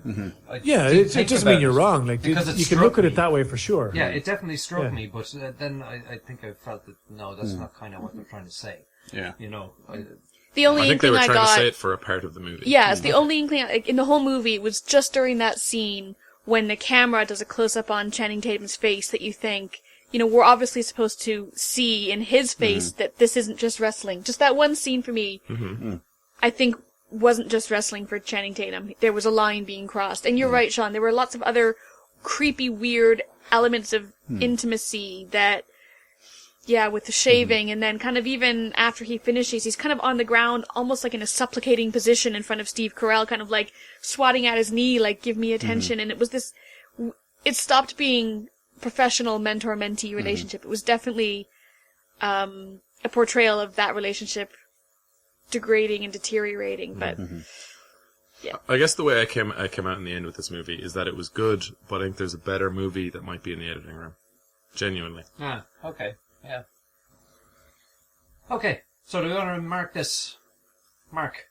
Yeah, did it think doesn't about mean you're it, wrong. Like because it you can struck look at me. it that way for sure. Yeah, it definitely struck Yeah. me, but then I think I felt that, no, that's not kind of what they're trying to say. Yeah. You know, The only I think they inkling were I trying to got, say it for a part of the movie. yeah, it's the only inkling in the whole movie was just during that scene when the camera does a close up on Channing Tatum's face that you think, you know, we're obviously supposed to see in his face that this isn't just wrestling. Just that one scene for me, I think wasn't just wrestling for Channing Tatum. There was a line being crossed. And you're right, Sean, there were lots of other creepy, weird elements of intimacy that, yeah, with the shaving, and then kind of even after he finishes, he's kind of on the ground, almost like in a supplicating position in front of Steve Carell, kind of like swatting at his knee, like, give me attention. And it was this, it stopped being professional mentor-mentee relationship. It was definitely a portrayal of that relationship degrading and deteriorating, but I guess the way I came out in the end with this movie is that it was good, but I think there's a better movie that might be in the editing room. Genuinely. Ah, okay, yeah. Okay, so do we want to mark this? Mark.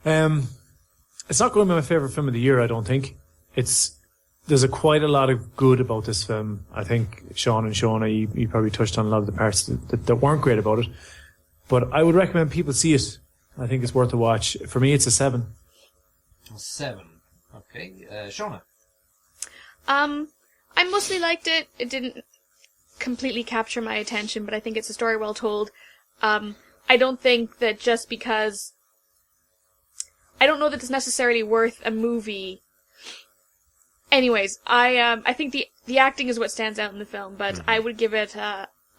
It's not going to be my favorite film of the year. I don't think there's quite a lot of good about this film. I think Shaun and Shauna, you probably touched on a lot of the parts that weren't great about it. But I would recommend people see it. I think it's worth a watch. For me, it's a 7. 7. Okay, Shauna. I mostly liked it. It didn't completely capture my attention, but I think it's a story well told. I don't think that just because... I don't know that it's necessarily worth a movie. Anyways, I think the acting is what stands out in the film, but I would give it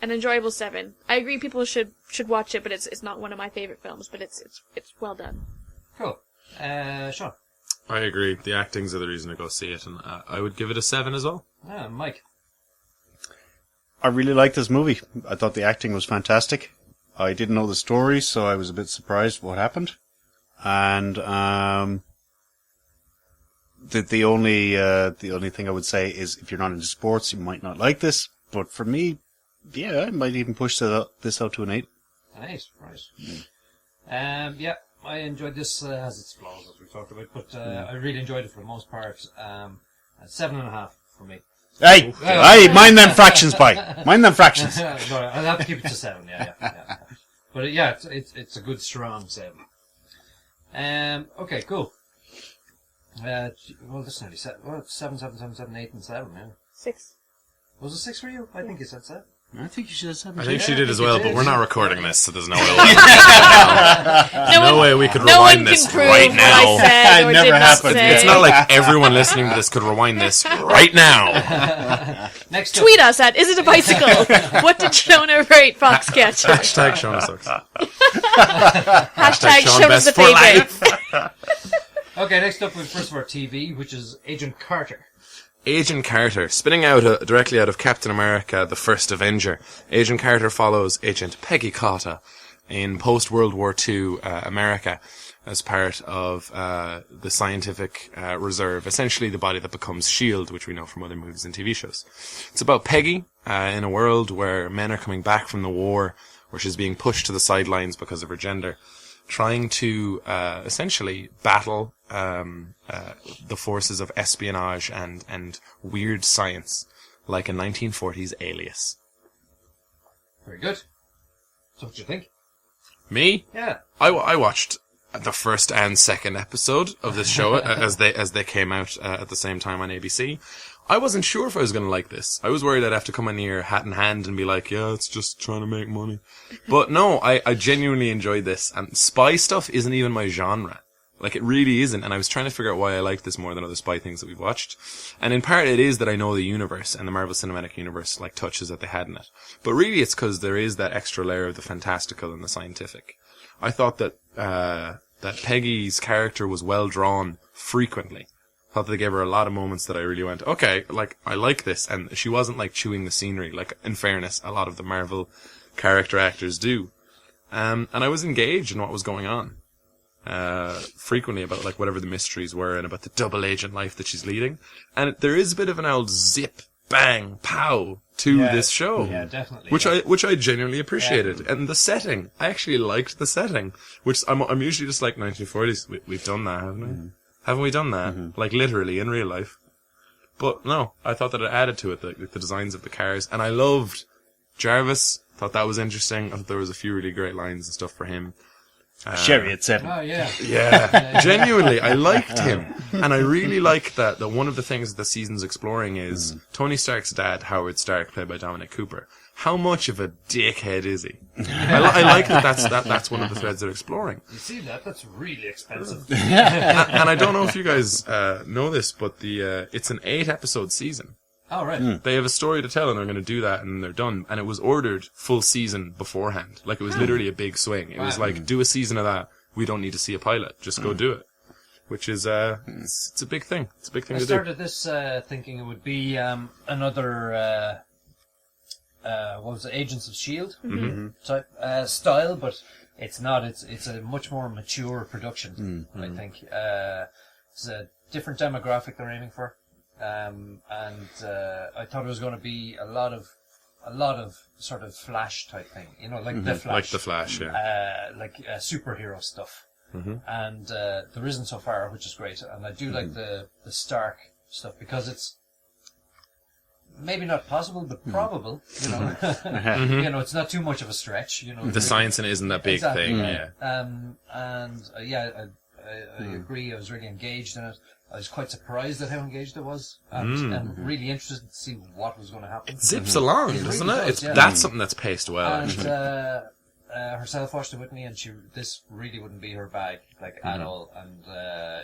an enjoyable 7. I agree people should watch it, but it's not one of my favorite films, but it's well done. Cool. Sean. I agree. The acting's are the reason to go see it, and I would give it a 7 as well. Mike. I really liked this movie. I thought the acting was fantastic. I didn't know the story, so I was a bit surprised what happened. And the only thing I would say is if you're not into sports, you might not like this. But for me, yeah, I might even push this out to an 8. Nice, right. Yeah, I enjoyed this. Has its flaws as we talked about, but I really enjoyed it for the most part. 7.5 for me. Hey, mind them fractions, pie. Mind them fractions. No, I'll have to keep it to 7. Yeah. But yeah, it's a good strong 7. Okay, cool. Well, this is nearly 7. Well, 7, 8, and 7. Yeah. 6. Was it 6 for you? I think you said 7. I think you should have 7. I think she I did think as you well, did. but we're not recording this, so there's no way. No way we could no one rewind this can prove right what now. I said or It never did not happened. say. It's not like everyone listening to this could rewind this right now. Next up. Tweet us at Is It a Bicycle? What did Shona rate Foxcatcher? Hashtag Shauna sucks. Hashtag Shaun Shona's the best for favorite. Okay, next up we've first of our TV, which is Agent Carter. Agent Carter, spinning out directly out of Captain America, the First Avenger. Agent Carter follows Agent Peggy Carter in post-World War II America as part of the scientific reserve, essentially the body that becomes S.H.I.E.L.D., which we know from other movies and TV shows. It's about Peggy in a world where men are coming back from the war, where she's being pushed to the sidelines because of her gender, trying to essentially battle the forces of espionage and weird science, like a 1940s Alias. Very good. So what do you think? Me? Yeah. I watched the first and second episode of this show as they came out at the same time on ABC. I wasn't sure if I was going to like this. I was worried I'd have to come in here hat in hand and be like, yeah, it's just trying to make money. But no, I genuinely enjoyed this. And spy stuff isn't even my genre. Like, it really isn't. And I was trying to figure out why I liked this more than other spy things that we've watched. And in part it is that I know the universe and the Marvel Cinematic Universe, like, touches that they had in it. But really it's because there is that extra layer of the fantastical and the scientific. I thought that Peggy's character was well drawn frequently. I thought they gave her a lot of moments that I really went, okay, like, I like this. And she wasn't, like, chewing the scenery. Like, in fairness, a lot of the Marvel character actors do. And I was engaged in what was going on. frequently about like whatever the mysteries were and about the double agent life that she's leading. And there is a bit of an old zip, bang, pow to this show. Yeah, definitely. Which I genuinely appreciated. And the setting, I actually liked the setting, which I'm usually just like 1940s. We've done that, haven't we? Haven't we done that? Like literally in real life. But no, I thought that it added to it, the designs of the cars. And I loved Jarvis. Thought that was interesting. I thought there was a few really great lines and stuff for him. Sherry at 7. Oh, yeah. Yeah, genuinely, I liked him. And I really like that one of the things that the season's exploring is Tony Stark's dad, Howard Stark, played by Dominic Cooper. How much of a dickhead is he? I like that's one of the threads they're exploring. You see that? That's really expensive. And I don't know if you guys know this, but it's an 8-episode season. Oh, right. They have a story to tell and they're going to do that and they're done. And it was ordered full season beforehand. Like it was literally a big swing. It was like, do a season of that. We don't need to see a pilot. Just go do it. Which is, it's a big thing. It's a big thing I to do. started this thinking it would be another, what was it, Agents of S.H.I.E.L.D. type style, but it's not. It's a much more mature production, I think. It's a different demographic they're aiming for. And I thought it was going to be a lot of sort of Flash type thing, you know, like the Flash, Like the Flash, yeah. like superhero stuff. And there isn't so far, which is great. And I do like the Stark stuff because it's maybe not possible, but probable. You know, you know, it's not too much of a stretch. You know, The science in it isn't that big thing, yeah. I agree. I was really engaged in it. I was quite surprised at how engaged I was, and really interested to see what was going to happen. It zips along, doesn't really it? does, yeah. That's something that's paced well, And actually. herself watched it with me, and this really wouldn't be her bag, like at all. And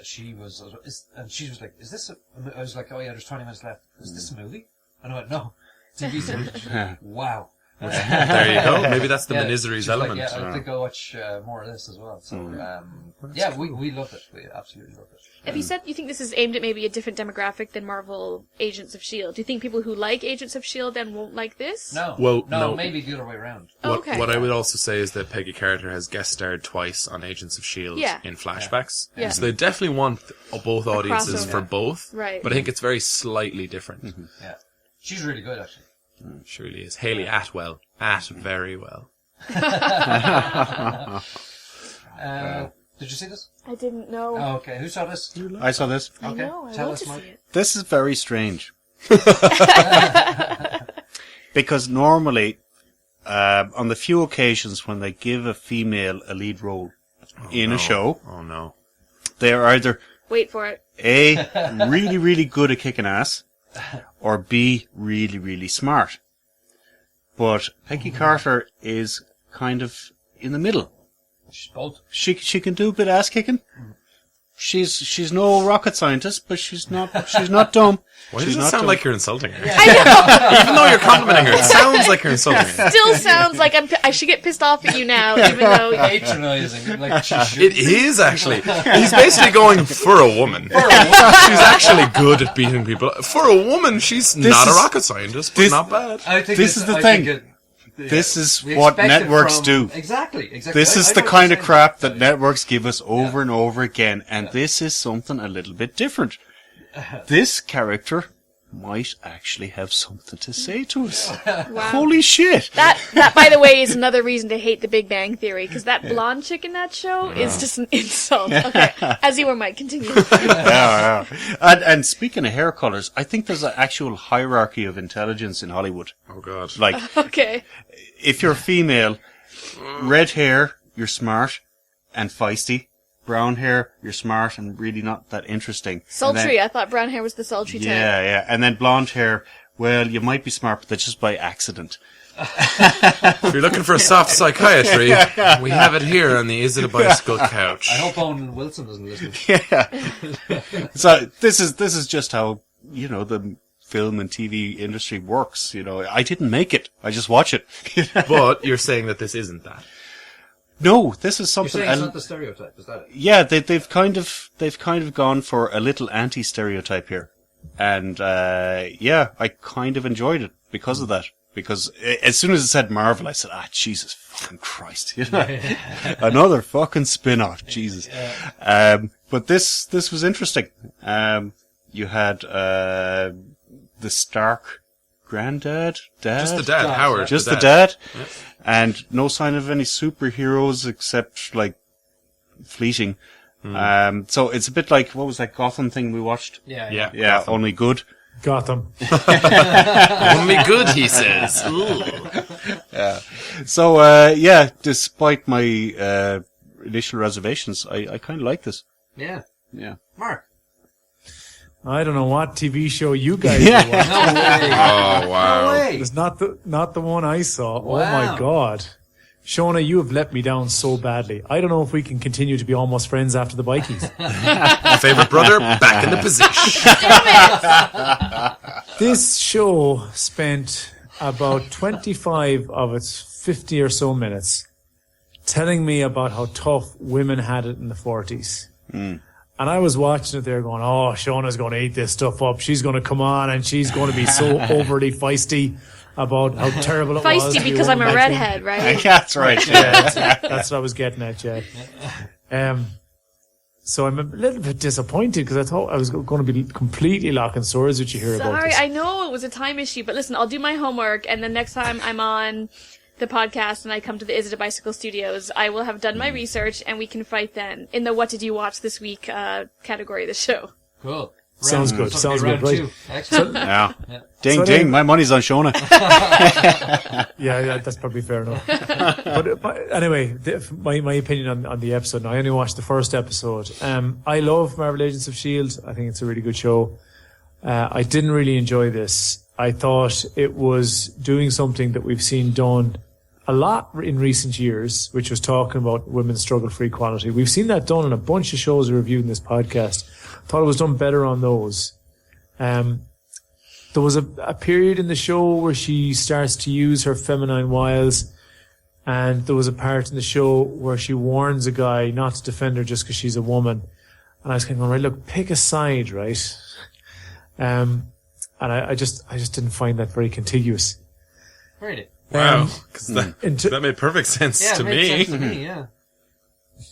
she was like, "Is this?" I was like, "Oh yeah, there's 20 minutes left. Is this a movie?" And I went, "No, TV series." Wow. There you go. Maybe that's the Miniseries element. Like, I think I'll watch more of this as well. So, we loved it. We absolutely loved it. If you said you think this is aimed at maybe a different demographic than Marvel Agents of S.H.I.E.L.D., do you think people who like Agents of S.H.I.E.L.D. then won't like this? No. Well, no, no. maybe the other way around. What I would also say is that Peggy Carter has guest starred twice on Agents of S.H.I.E.L.D. in flashbacks. Yeah. So they definitely want both audiences crossover. for both. Right. But I think it's very slightly different. Yeah. She's really good, actually. She really is. Haley Atwell. Very well. Did you see this? I didn't know. Oh, okay. Who saw this? I saw this. I know. I Tell want us, to Mike. see it. This is very strange. Because normally, on the few occasions when they give a female a lead role in a show, Oh, no. they are either Wait for it. A, really, really good at kicking ass, or B, really, really smart. But Peggy Carter is kind of in the middle. She's both. She can do a bit of ass kicking. She's no rocket scientist, but she's not dumb. Why She's does it not sound dumb. like you're insulting her? Even though you're complimenting her, it sounds like you're insulting her. Still sounds like I should get pissed off at you now, even though... Patronizing. Like she should. It is actually. He's basically going for a woman. She's actually good at beating people. For a woman, she's not a is- rocket scientist, but not bad. I think This it's- is the I thing. think This is we what expect it networks from- do. Exactly. This is I the know what kind you're of saying. crap that networks give us over and over again, and this is something a little bit different. This character might actually have something to say to us. Wow. Holy shit! That, by the way, is another reason to hate The Big Bang Theory, because that blonde chick in that show is just an insult. Okay, as you were, Mike, continue. Yeah. And speaking of hair colours, I think there's an actual hierarchy of intelligence in Hollywood. Oh, God. Like, Okay. if you're female, red hair, you're smart and feisty. Brown hair, you're smart and really not that interesting. Sultry. I thought brown hair was the sultry type. Yeah. And then blonde hair, well, you might be smart, but that's just by accident. If you're looking for a soft psychiatry, we have it here on the Is It a Bicycle couch. I hope Owen Wilson doesn't listen. Yeah. So this is just how, the film and TV industry works. I didn't make it. I just watch it. But you're saying that this isn't that. No, this is You're something. saying it's not the stereotype, is that it? Yeah, they've kind of gone for a little anti-stereotype here, and I kind of enjoyed it because of that. because as soon as it said Marvel, I said, Jesus fucking Christ. You know? Another fucking spin-off, Jesus. But this was interesting. You had, the Stark granddad? Dad? Just the dad, Howard. Just the dad. Yeah. And no sign of any superheroes except, like, fleeting. So it's a bit like, what was that Gotham thing we watched? Yeah. Gotham. Only good. Gotham. Only good, he says. Yeah. So, despite my, initial reservations, I kind of like this. Yeah. Yeah. Mark. I don't know what TV show you guys Yeah. are watching. No way. Oh, wow. No way. It's not the one I saw. Wow. Oh my God. Shona, you have let me down so badly. I don't know if we can continue to be almost friends after the bikies. My favorite brother, back in the position. This show spent about 25 of its 50 or so minutes telling me about how tough women had it in the 40s. And I was watching it there going, oh, Shona's going to eat this stuff up. She's going to come on and she's going to be so overly feisty about how terrible it was. Feisty because I'm a redhead, right? That's right. Yeah, that's what I was getting at, yeah. So I'm a little bit disappointed because I thought I was going to be completely locking swords with you here about Sorry, this. I know it was a time issue, but listen, I'll do my homework, and then next time I'm on the podcast and I come to the Is It a Bicycle Studios, I will have done my research, and we can fight then in the What Did You Watch This Week category of the show. Cool. Sounds good. Sounds good. Right. Excellent. Yeah. Ding, So ding. then- My money's on Shona. Yeah, that's probably fair enough. but anyway, my opinion on the episode. Now, I only watched the first episode. I love Marvel Agents of S.H.I.E.L.D. I think it's a really good show. I didn't really enjoy this. I thought it was doing something that we've seen done a lot in recent years, which was talking about women's struggle for equality. We've seen that done in a bunch of shows we reviewed in this podcast. Thought it was done better on those. There was a period in the show where she starts to use her feminine wiles, and there was a part in the show where she warns a guy not to defend her just because she's a woman. And I was kind of going, right, look, pick a side, right? And I just didn't find that very contiguous. Really? Wow. 'Cause Into- that made perfect sense Yeah, to it made me. sense to me, yeah.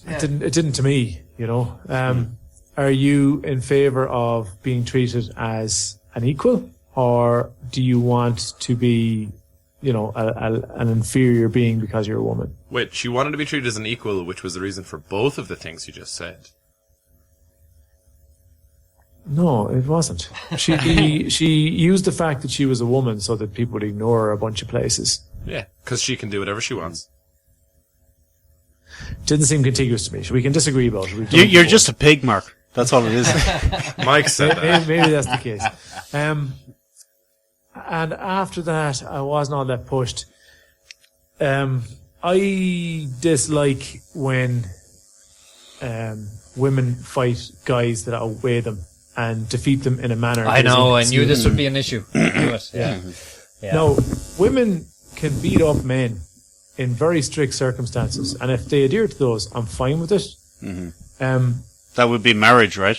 It didn't to me, you know. Are you in favour of being treated as an equal, or do you want to be, you know, an inferior being because you're a woman? Wait, she wanted to be treated as an equal, which was the reason for both of the things you just said. No, it wasn't. She used the fact that she was a woman so that people would ignore her a bunch of places. Yeah, because she can do whatever she wants. Didn't seem contiguous to me. So we can disagree about it. We've done it You're before. just a pig, Mark. That's all it is. Mike said that. Maybe that's the case. And after that, I wasn't all that pushed. I dislike when women fight guys that outweigh them and defeat them in a manner. I that know, I isn't knew this would be an issue. I knew it, yeah. Yeah. No, women can beat up men in very strict circumstances, and if they adhere to those, I'm fine with it. That would be marriage, right?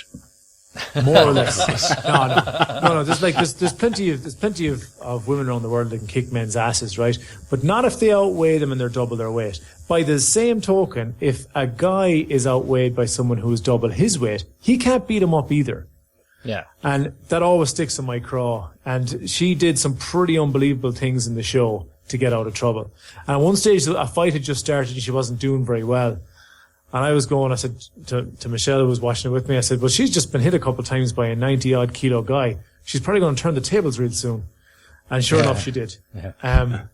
More or less. No. There's plenty of women around the world that can kick men's asses, right? But not if they outweigh them and they're double their weight. By the same token, if a guy is outweighed by someone who is double his weight, he can't beat him up either. Yeah. And that always sticks in my craw. And she did some pretty unbelievable things in the show to get out of trouble. And at one stage, a fight had just started and she wasn't doing very well. And I was going, I said to Michelle, who was watching it with me, I said, well, she's just been hit a couple of times by a 90-odd kilo guy. She's probably going to turn the tables real soon. And sure enough, she did. Yeah.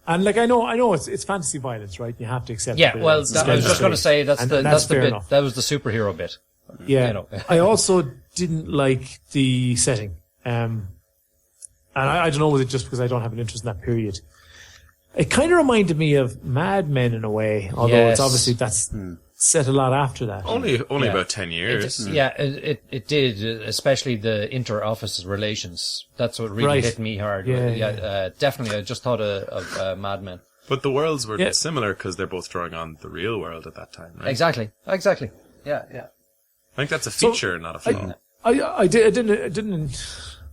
And like, I know it's fantasy violence, right? You have to accept it. Yeah, well, I was just going to say that's the fair bit. enough. That was the superhero bit. Yeah. You know. I also didn't like the setting. And I don't know, was it just because I don't have an interest in that period? It kind of reminded me of Mad Men in a way, although it's obviously that's set a lot after that. Only Yeah. about 10 years. It did, especially the inter-office relations. That's what really Right. hit me hard. Yeah. Definitely. I just thought of Mad Men. But the worlds were Yeah. similar because they're both drawing on the real world at that time, right? Exactly. Yeah. I think that's a feature, not a flaw. I didn't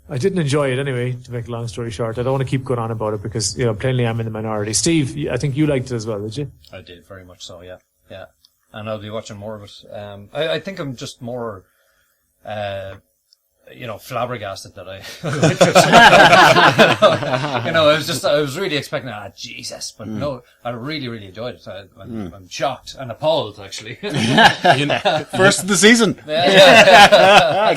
I didn't enjoy it anyway, to make a long story short. I don't want to keep going on about it because, plainly I'm in the minority. Steve, I think you liked it as well, did you? I did, very much so, yeah. Yeah. And I'll be watching more of it. I think I'm just more, flabbergasted that I was really expecting, Jesus, but no, I really, really enjoyed it. I'm shocked and appalled, actually. First of the season.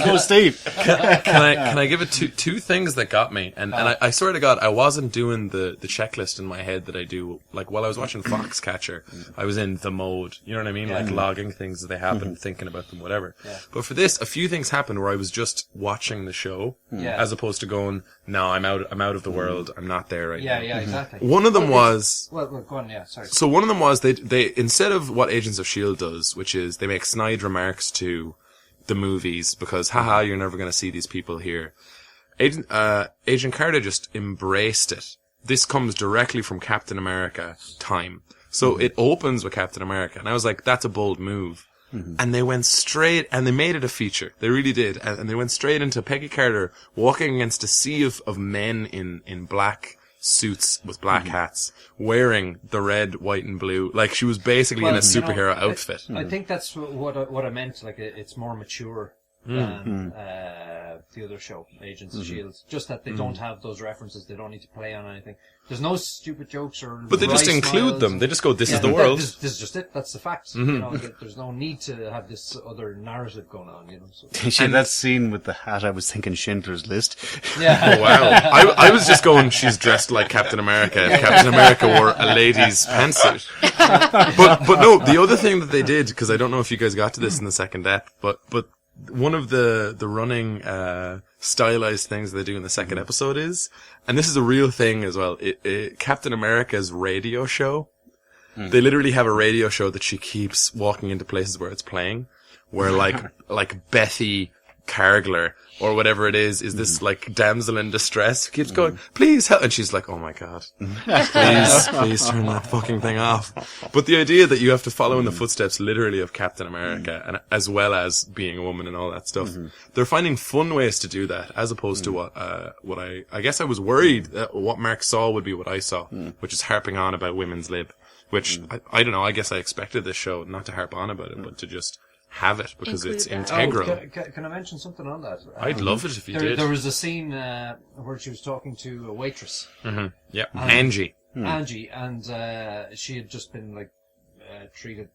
Go Steve. Can I give it two things that got me? And I swear to God, I wasn't doing the checklist in my head that I do. Like, while I was watching Foxcatcher, I was in the mode. You know what I mean? Like, logging things as they happen, thinking about them, whatever. Yeah. But for this, a few things happened where I was just watching the show, as opposed to going, no, I'm out of the world. I'm not there right now. Yeah, exactly. One of them was... Well, go on, yeah, sorry. So one of them was, they instead of what Agents of S.H.I.E.L.D. does, which is they make snide remarks to the movies because, haha, you're never going to see these people here. Agent Carter just embraced it. This comes directly from Captain America time. So it opens with Captain America, and I was like, that's a bold move. Mm-hmm. And they went straight, and they made it a feature. They really did. And they went straight into Peggy Carter walking against a sea of men in black suits with black hats, wearing the red, white, and blue. Like, she was basically in a superhero outfit. I think that's what I meant. Like, it's more mature than the other show, Agents of S.H.I.E.L.D. Just that they don't have those references. They don't need to play on anything. There's no stupid jokes or... But they just include them. They just go, this is the world. This is just it. That's the facts. There's no need to have this other narrative going on, So. And that scene with the hat, I was thinking Schindler's List. Yeah. Oh, wow. I was just going, she's dressed like Captain America. If Captain America wore a lady's pantsuit. But no, the other thing that they did, because I don't know if you guys got to this in the second ep, but one of the running stylized things they do in the second episode is, and this is a real thing as well, Captain America's radio show. They literally have a radio show that she keeps walking into places where it's playing, where like Bethy Cargler or whatever it is this like damsel in distress who keeps going, please help, and she's like, oh my God, please turn that fucking thing off. But the idea that you have to follow in the footsteps literally of Captain America, and as well as being a woman and all that stuff, they're finding fun ways to do that, as opposed to what I guess I was worried that what Mark saw would be what I saw, which is harping on about women's lib, which I don't know, I guess I expected this show not to harp on about it, but to just have it because Include it's that. integral. Can I mention something on that? I'd love it if you did. There was a scene where she was talking to a waitress. Yeah, Angie. Angie, and she had just been treated,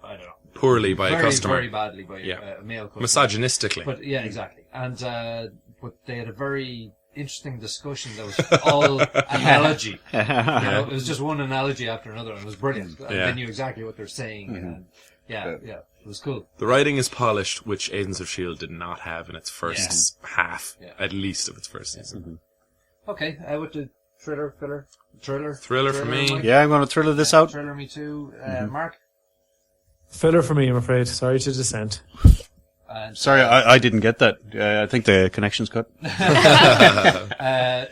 I don't know, Poorly by a customer. very badly by a male customer. Misogynistically. But yeah, exactly. And but they had a very interesting discussion that was all analogy. It was just one analogy after another, and it was brilliant. And they knew exactly what they're saying. And, it was cool. The writing is polished, which Agents of S.H.I.E.L.D. did not have in its first half, at least of its first season. Okay, what the thriller for me. Mike? Yeah, I'm going to thriller this out. Thriller me too. Mark? Filler for me, I'm afraid. Sorry to dissent. Sorry, I didn't get that. I think the connection's cut.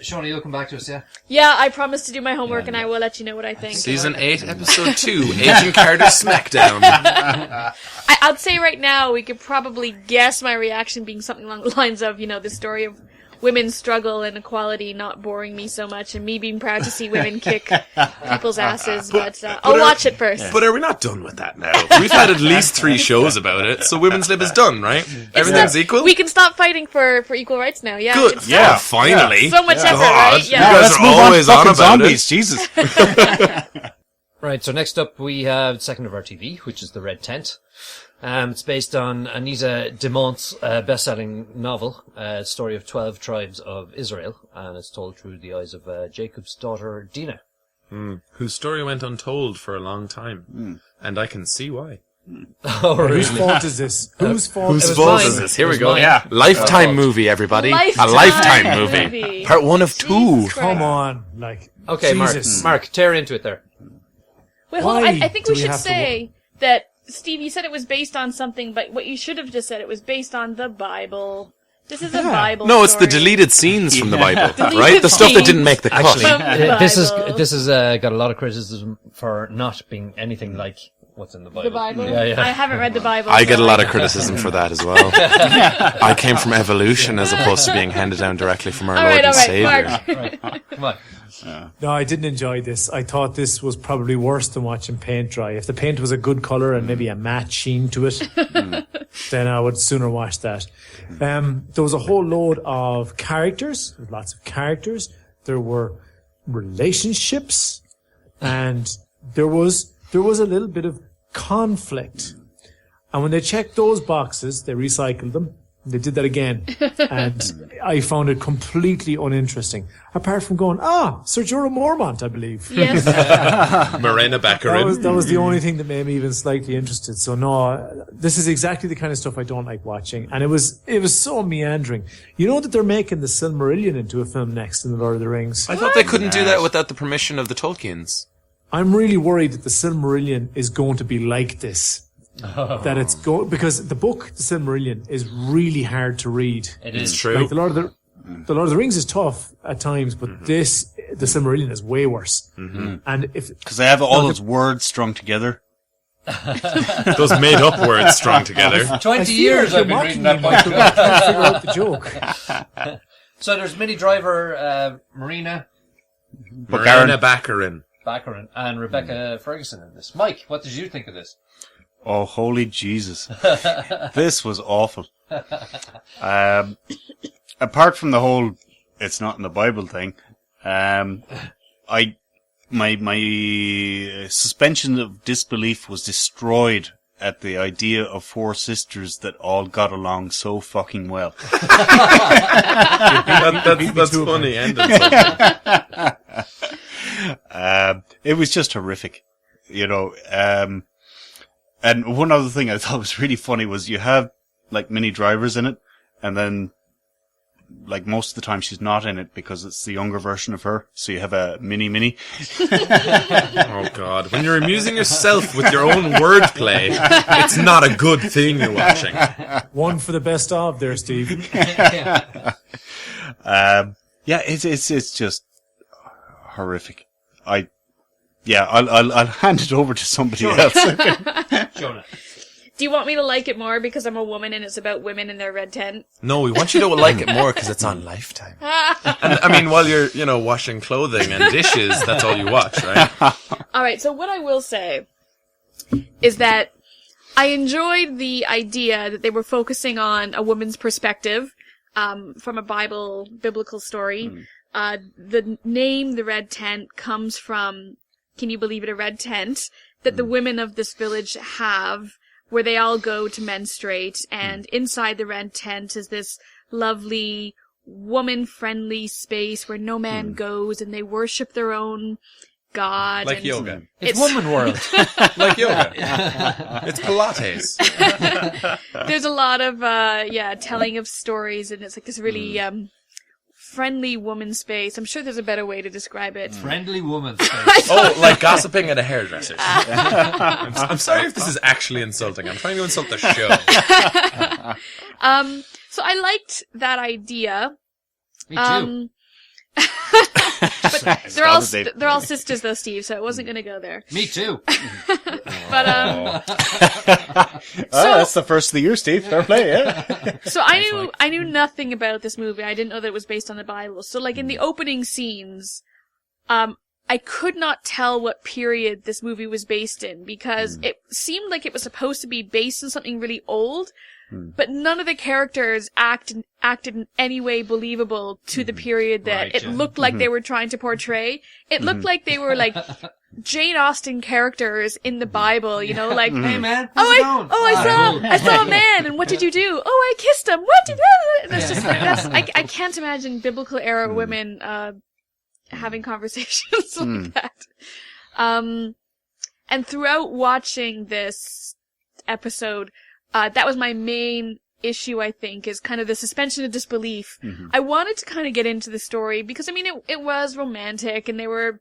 Shaun, you'll come back to us, yeah? Yeah, I promise to do my homework and I will let you know what I think. Season 8, Episode 2, Agent Carter Smackdown. I'd say right now we could probably guess my reaction being something along the lines of, the story of women's struggle and equality not boring me so much, and me being proud to see women kick people's asses, but I'll watch it first. But are we not done with that now? We've had at least 3 shows about it, so women's lib is done, right? Everything's equal? We can stop fighting for equal rights now, yeah. Good, finally. So much effort, God, right? Yeah. you guys are always on about zombies, it. Jesus. Right, so next up we have second of our TV, which is The Red Tent. It's based on Anita Demont's best-selling novel, story of 12 tribes of Israel, and it's told through the eyes of Jacob's daughter, Dinah. Whose story went untold for a long time, and I can see why. Oh, really? Whose fault is this? Whose fault Whose is fault this? is this? Here we was go. mine. Yeah, Lifetime movie, everybody. Lifetime a Lifetime movie. movie. Part 1 of 2. Jesus Come Christ. on, Okay, Jesus. Mark, tear into it there. Wait, hold on. Why I think do we we should have to say that, Steve, you said it was based on something, but what you should have just said, it was based on the Bible. This is a Bible No, it's the story. deleted scenes from the Bible, Deleted right? The stuff that scenes. didn't make the cut. Actually, From the this is Bible. got a lot of criticism for not being anything like what's in the Bible. The Bible? Yeah. I haven't read the Bible. I get so a lot of criticism for that as well. I came from evolution as opposed to being handed down directly from our Lord and Savior. Mark. Come on. No, I didn't enjoy this. I thought this was probably worse than watching paint dry. If the paint was a good colour and maybe a matte sheen to it, then I would sooner watch that. There was a whole load of characters, lots of characters. There were relationships, and there was a little bit of conflict. And when they checked those boxes, they recycled them. They did that again, and I found it completely uninteresting. Apart from going, Sir Jorah Mormont, I believe. Yes. Morena Baccarin. That was the only thing that made me even slightly interested. So no, this is exactly the kind of stuff I don't like watching. And it was so meandering. You know that they're making the Silmarillion into a film next in The Lord of the Rings. I thought they couldn't do that without the permission of the Tolkiens. I'm really worried that the Silmarillion is going to be like this. That it's because the book, the Silmarillion, is really hard to read. It is true. Like the Lord of the Rings is tough at times, but the Silmarillion is way worse. And Because they have all those words strung together. Those made-up words strung together. 20 years I've been reading that book. Figure out the joke. So there's Minnie Driver, Marina Morena Baccarin. Baccarin, and Rebecca Ferguson in this. Mike, what did you think of this? Oh, holy Jesus. This was awful. Apart from the whole it's not in the Bible thing, my suspension of disbelief was destroyed at the idea of four sisters that all got along so fucking well. That's funny ending something. It was just horrific, you know. And one other thing I thought was really funny was you have like Minnie Drivers in it, and then like most of the time she's not in it because it's the younger version of her. So you have a Minnie. Oh God! When you're amusing yourself with your own wordplay, it's not a good thing you're watching. One for the best of there, Steve. Yeah, it's just horrific. I'll hand it over to somebody else. Jonah. Do you want me to like it more because I'm a woman and it's about women in their red tent? No, we want you to like it more because it's on Lifetime. And I mean, while you're, washing clothing and dishes, that's all you watch, right? Alright, so what I will say is that I enjoyed the idea that they were focusing on a woman's perspective, from a biblical story. The name, the red tent, comes from, can you believe it, a red tent that the women of this village have, where they all go to menstruate, and inside the red tent is this lovely, woman-friendly space where no man goes, and they worship their own god. Like and yoga. It's Woman World. Like yoga. It's Pilates. There's a lot of, telling of stories, and it's like this really, friendly woman space. I'm sure there's a better way to describe it. Friendly woman space. Oh, like gossiping at a hairdresser's. I'm sorry if this is actually insulting. I'm trying to insult the show. So I liked that idea. Me too. But they're all sisters though, Steve, so I wasn't gonna go there. Me too. But That's the first of the year, Steve. Fair play, yeah. so I knew nothing about this movie. I didn't know that it was based on the Bible. So like in the opening scenes, I could not tell what period this movie was based in because it seemed like it was supposed to be based on something really old, but none of the characters acted in any way believable to the period that it looked like they were trying to portray. It looked like they were like Jane Austen characters in the Bible, like, Hey man, I saw a man, and what did you do? Oh, I kissed him. What did you? I can't imagine biblical era women having conversations like that. And throughout watching this episode, that was my main issue, I think, is kind of the suspension of disbelief. I wanted to kind of get into the story because, I mean, it was romantic, and they were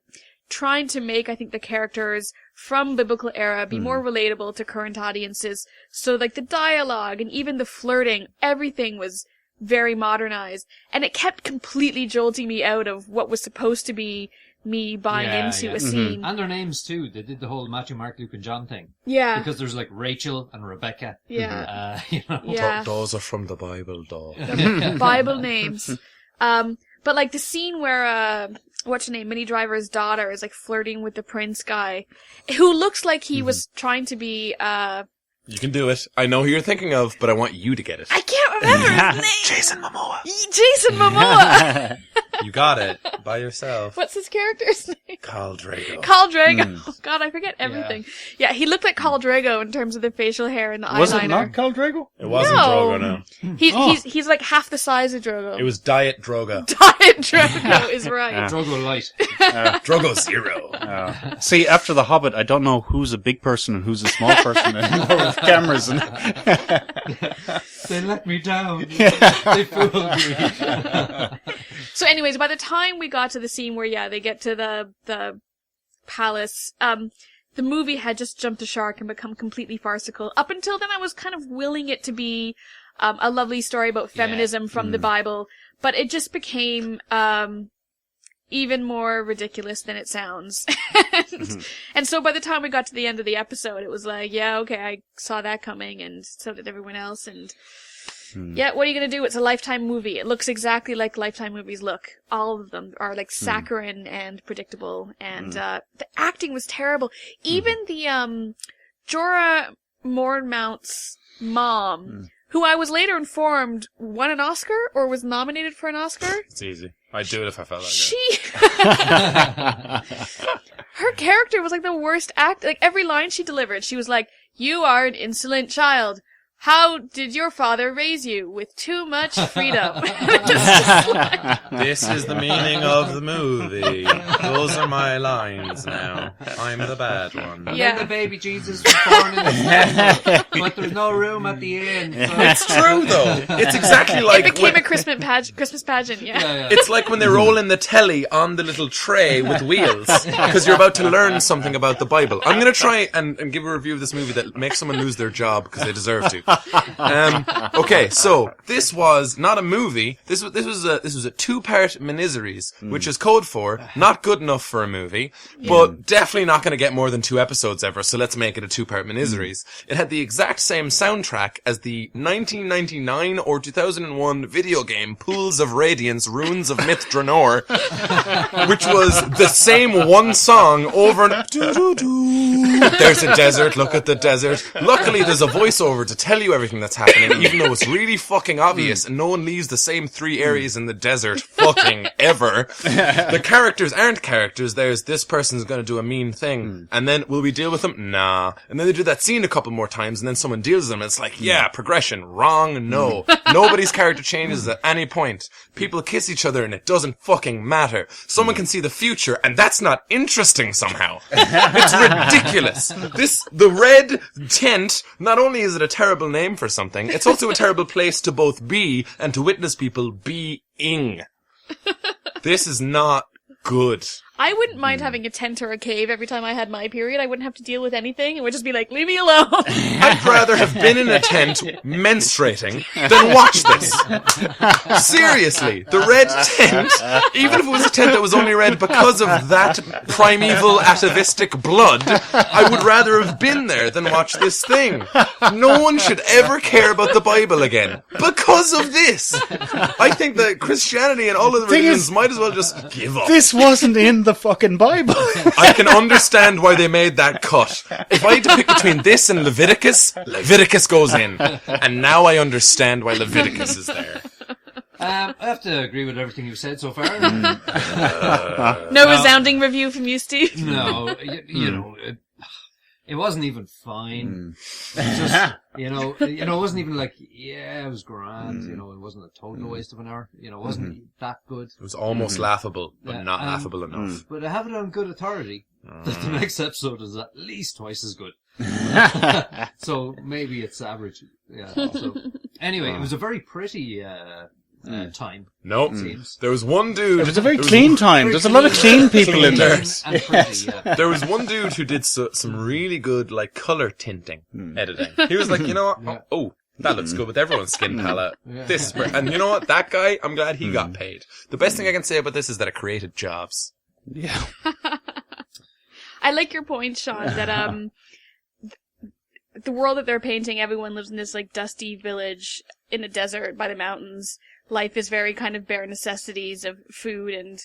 trying to make, I think, the characters from biblical era be more relatable to current audiences. So, like, the dialogue and even the flirting, everything was very modernized. And it kept completely jolting me out of what was supposed to be me buying into a scene. And their names too. They did the whole Matthew, Mark, Luke, and John thing. Yeah. Because there's like Rachel and Rebecca. Yeah. You know. Yeah. Those are from the Bible, doll. Bible names. But like the scene where, what's her name? Minnie Driver's daughter is like flirting with the prince guy, who looks like he was trying to be, You can do it. I know who you're thinking of, but I want you to get it. I can't remember his name. Jason Momoa. Jason Momoa. You got it. By yourself. What's his character's name? Khal Drogo. Khal Drogo. Oh god, I forget everything. Yeah, he looked like Khal Drogo in terms of the facial hair and the Was eyeliner. it not Khal Drogo? It wasn't No. Drogo, no. He's like half the size of Drogo. It was Diet Drogo. Diet Drogo is right. Drogo Light. Drogo Zero. See, after The Hobbit, I don't know who's a big person and who's a small person anymore with cameras. And They let me down. They fooled me. So anyways, by the time we got to the scene where, they get to the palace, the movie had just jumped a shark and become completely farcical. Up until then, I was kind of willing it to be a lovely story about feminism from the Bible, but it just became even more ridiculous than it sounds. And so by the time we got to the end of the episode, it was like, yeah, okay, I saw that coming, and so did everyone else, and yeah, what are you going to do? It's a Lifetime movie. It looks exactly like Lifetime movies look. All of them are like saccharine and predictable, and the acting was terrible. Even the Jorah Mormount's mom, who I was later informed won an Oscar or was nominated for an Oscar. It's easy. I'd do it if I felt like it. Her character was like the worst act. Like every line she delivered, she was like, "You are an insolent child. How did your father raise you? With too much freedom." This is the meaning of the movie. Those are my lines now. I'm the bad one. Yeah. Then the baby Jesus was born in the stable, but there's no room at the inn. So. It's true, though. It's exactly like... It became a Christmas pageant, yeah. It's like when they roll in the telly on the little tray with wheels, because you're about to learn something about the Bible. I'm going to try and give a review of this movie that makes someone lose their job because they deserve to. Okay, so this was not a movie. This was a 2-part miniseries, which is code for not good enough for a movie, but definitely not going to get more than 2 episodes ever. So let's make it a 2-part miniseries. It had the exact same soundtrack as the 1999 or 2001 video game Pools of Radiance: Runes of Myth Draenor, which was the same one song over and there's a desert. Look at the desert. Luckily, there's a voiceover to tell you everything that's happening, even though it's really fucking obvious, and no one leaves the same 3 areas in the desert fucking ever. The characters aren't characters. There's this person's gonna do a mean thing, and then will we deal with them? Nah. And then they do that scene a couple more times, and then someone deals with them, and it's like, yeah, progression. Wrong, no. Nobody's character changes at any point. People kiss each other, and it doesn't fucking matter. Someone can see the future, and that's not interesting somehow. It's ridiculous. The red tent, not only is it a terrible name for something, it's also a terrible place to both be and to witness people being. This is not good. I wouldn't mind having a tent or a cave every time I had my period. I wouldn't have to deal with anything. It would just be like, leave me alone. I'd rather have been in a tent menstruating than watch this. Seriously, the red tent, even if it was a tent that was only red because of that primeval atavistic blood, I would rather have been there than watch this thing. No one should ever care about the Bible again because of this. I think that Christianity and all of the religions might as well just give up. This wasn't in the fucking Bible. I can understand why they made that cut. If I had to pick between this and Leviticus, Leviticus goes in. And now I understand why Leviticus is there. I have to agree with everything you've said so far. No resounding review from you, Steve? No, you know, it wasn't even fine. It was just, it wasn't even like, yeah, it was grand. It wasn't a total waste of an hour. It wasn't that good. It was almost laughable, but not laughable enough. But I have it on good authority that the next episode is at least twice as good. So maybe it's average. Yeah. So anyway, it was a very pretty time. Nope. There was one dude. It was a very clean time. There's a lot of clean people in there. And pretty, yeah. There was one dude who did some really good, like, color tinting editing. He was like, you know what? Oh, That looks good with everyone's skin palette. This is and you know what? That guy, I'm glad he got paid. The best thing I can say about this is that it created jobs. Yeah. I like your point, Shaun, that the world that they're painting, everyone lives in this like dusty village in a desert by the mountains. Life is very kind of bare necessities of food and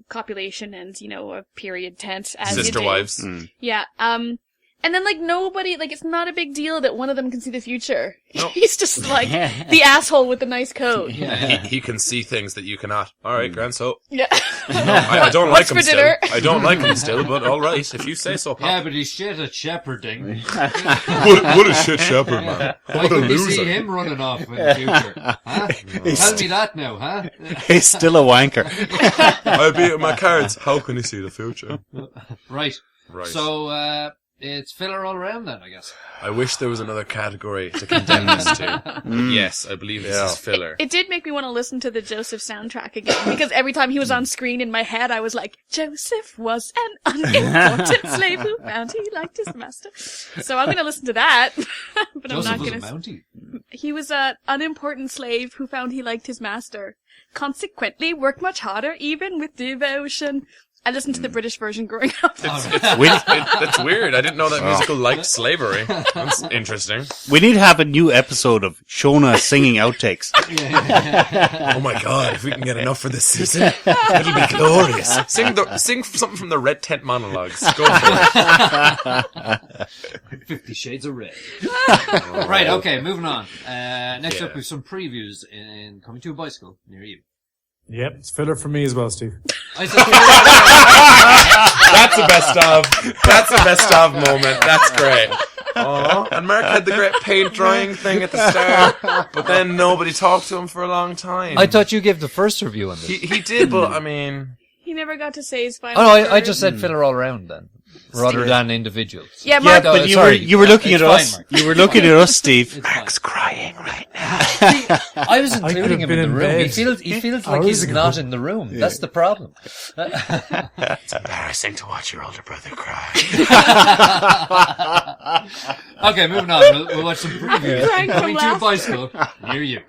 copulation and, you know, a period tent. As Sister you do. wives. Yeah. And then, like, nobody, like, it's not a big deal that one of them can see the future. Nope. He's just, like, the asshole with the nice coat. He can see things that you cannot. All right, Grand so. Yeah. I don't What's like him for dinner? still. I don't like him still, but all right, if you say so, Pop. Yeah, but he's shit at shepherding. What a shit shepherd, man. Why could we see him running off in the future? Huh? Tell me that now, huh? He's still a wanker. I'll be at my cards. How can he see the future? Right. Right. So, it's filler all around then, I guess. I wish there was another category to condemn this to. Yes, I believe this is filler. It did make me want to listen to the Joseph soundtrack again, because every time he was on screen in my head, I was like, Joseph was an unimportant slave who found he liked his master. So I'm going to listen to that, but Joseph I'm not was going a Mountie. He was an unimportant slave who found he liked his master. Consequently, worked much harder, even with devotion. I listened to the British version growing up. It's weird. I didn't know that musical liked slavery. That's interesting. We need to have a new episode of Shona singing outtakes. Oh my god, if we can get enough for this season, it'll be glorious. Sing something from the Red Tent monologues. Go for it. 50 Shades of Red. Right, okay, moving on. Next up, we have some previews in Coming to a Bicycle near you. Yep, it's filler for me as well, Steve. I said, That's the best of. That's the best of moment. That's great. Oh, and Mark had the great paint drying thing at the start, but then nobody talked to him for a long time. I thought you gave the first review on this. He did, but I mean, He never got to say his final Oh, no, I word. just said filler all around then, rather than individuals. Yeah, Yeah, Mark, but sorry. you were looking at It's fine, us. Mark. You were looking at us, Steve. It's fine. Mark's crying right now. I was I could including have him in been the in room. bed He feels like hours he's ago. not in the room. That's the problem. it's embarrassing to watch your older brother cry. Okay, moving on. We'll watch some previews. crying from Coming to a laughter. Bicycle near you.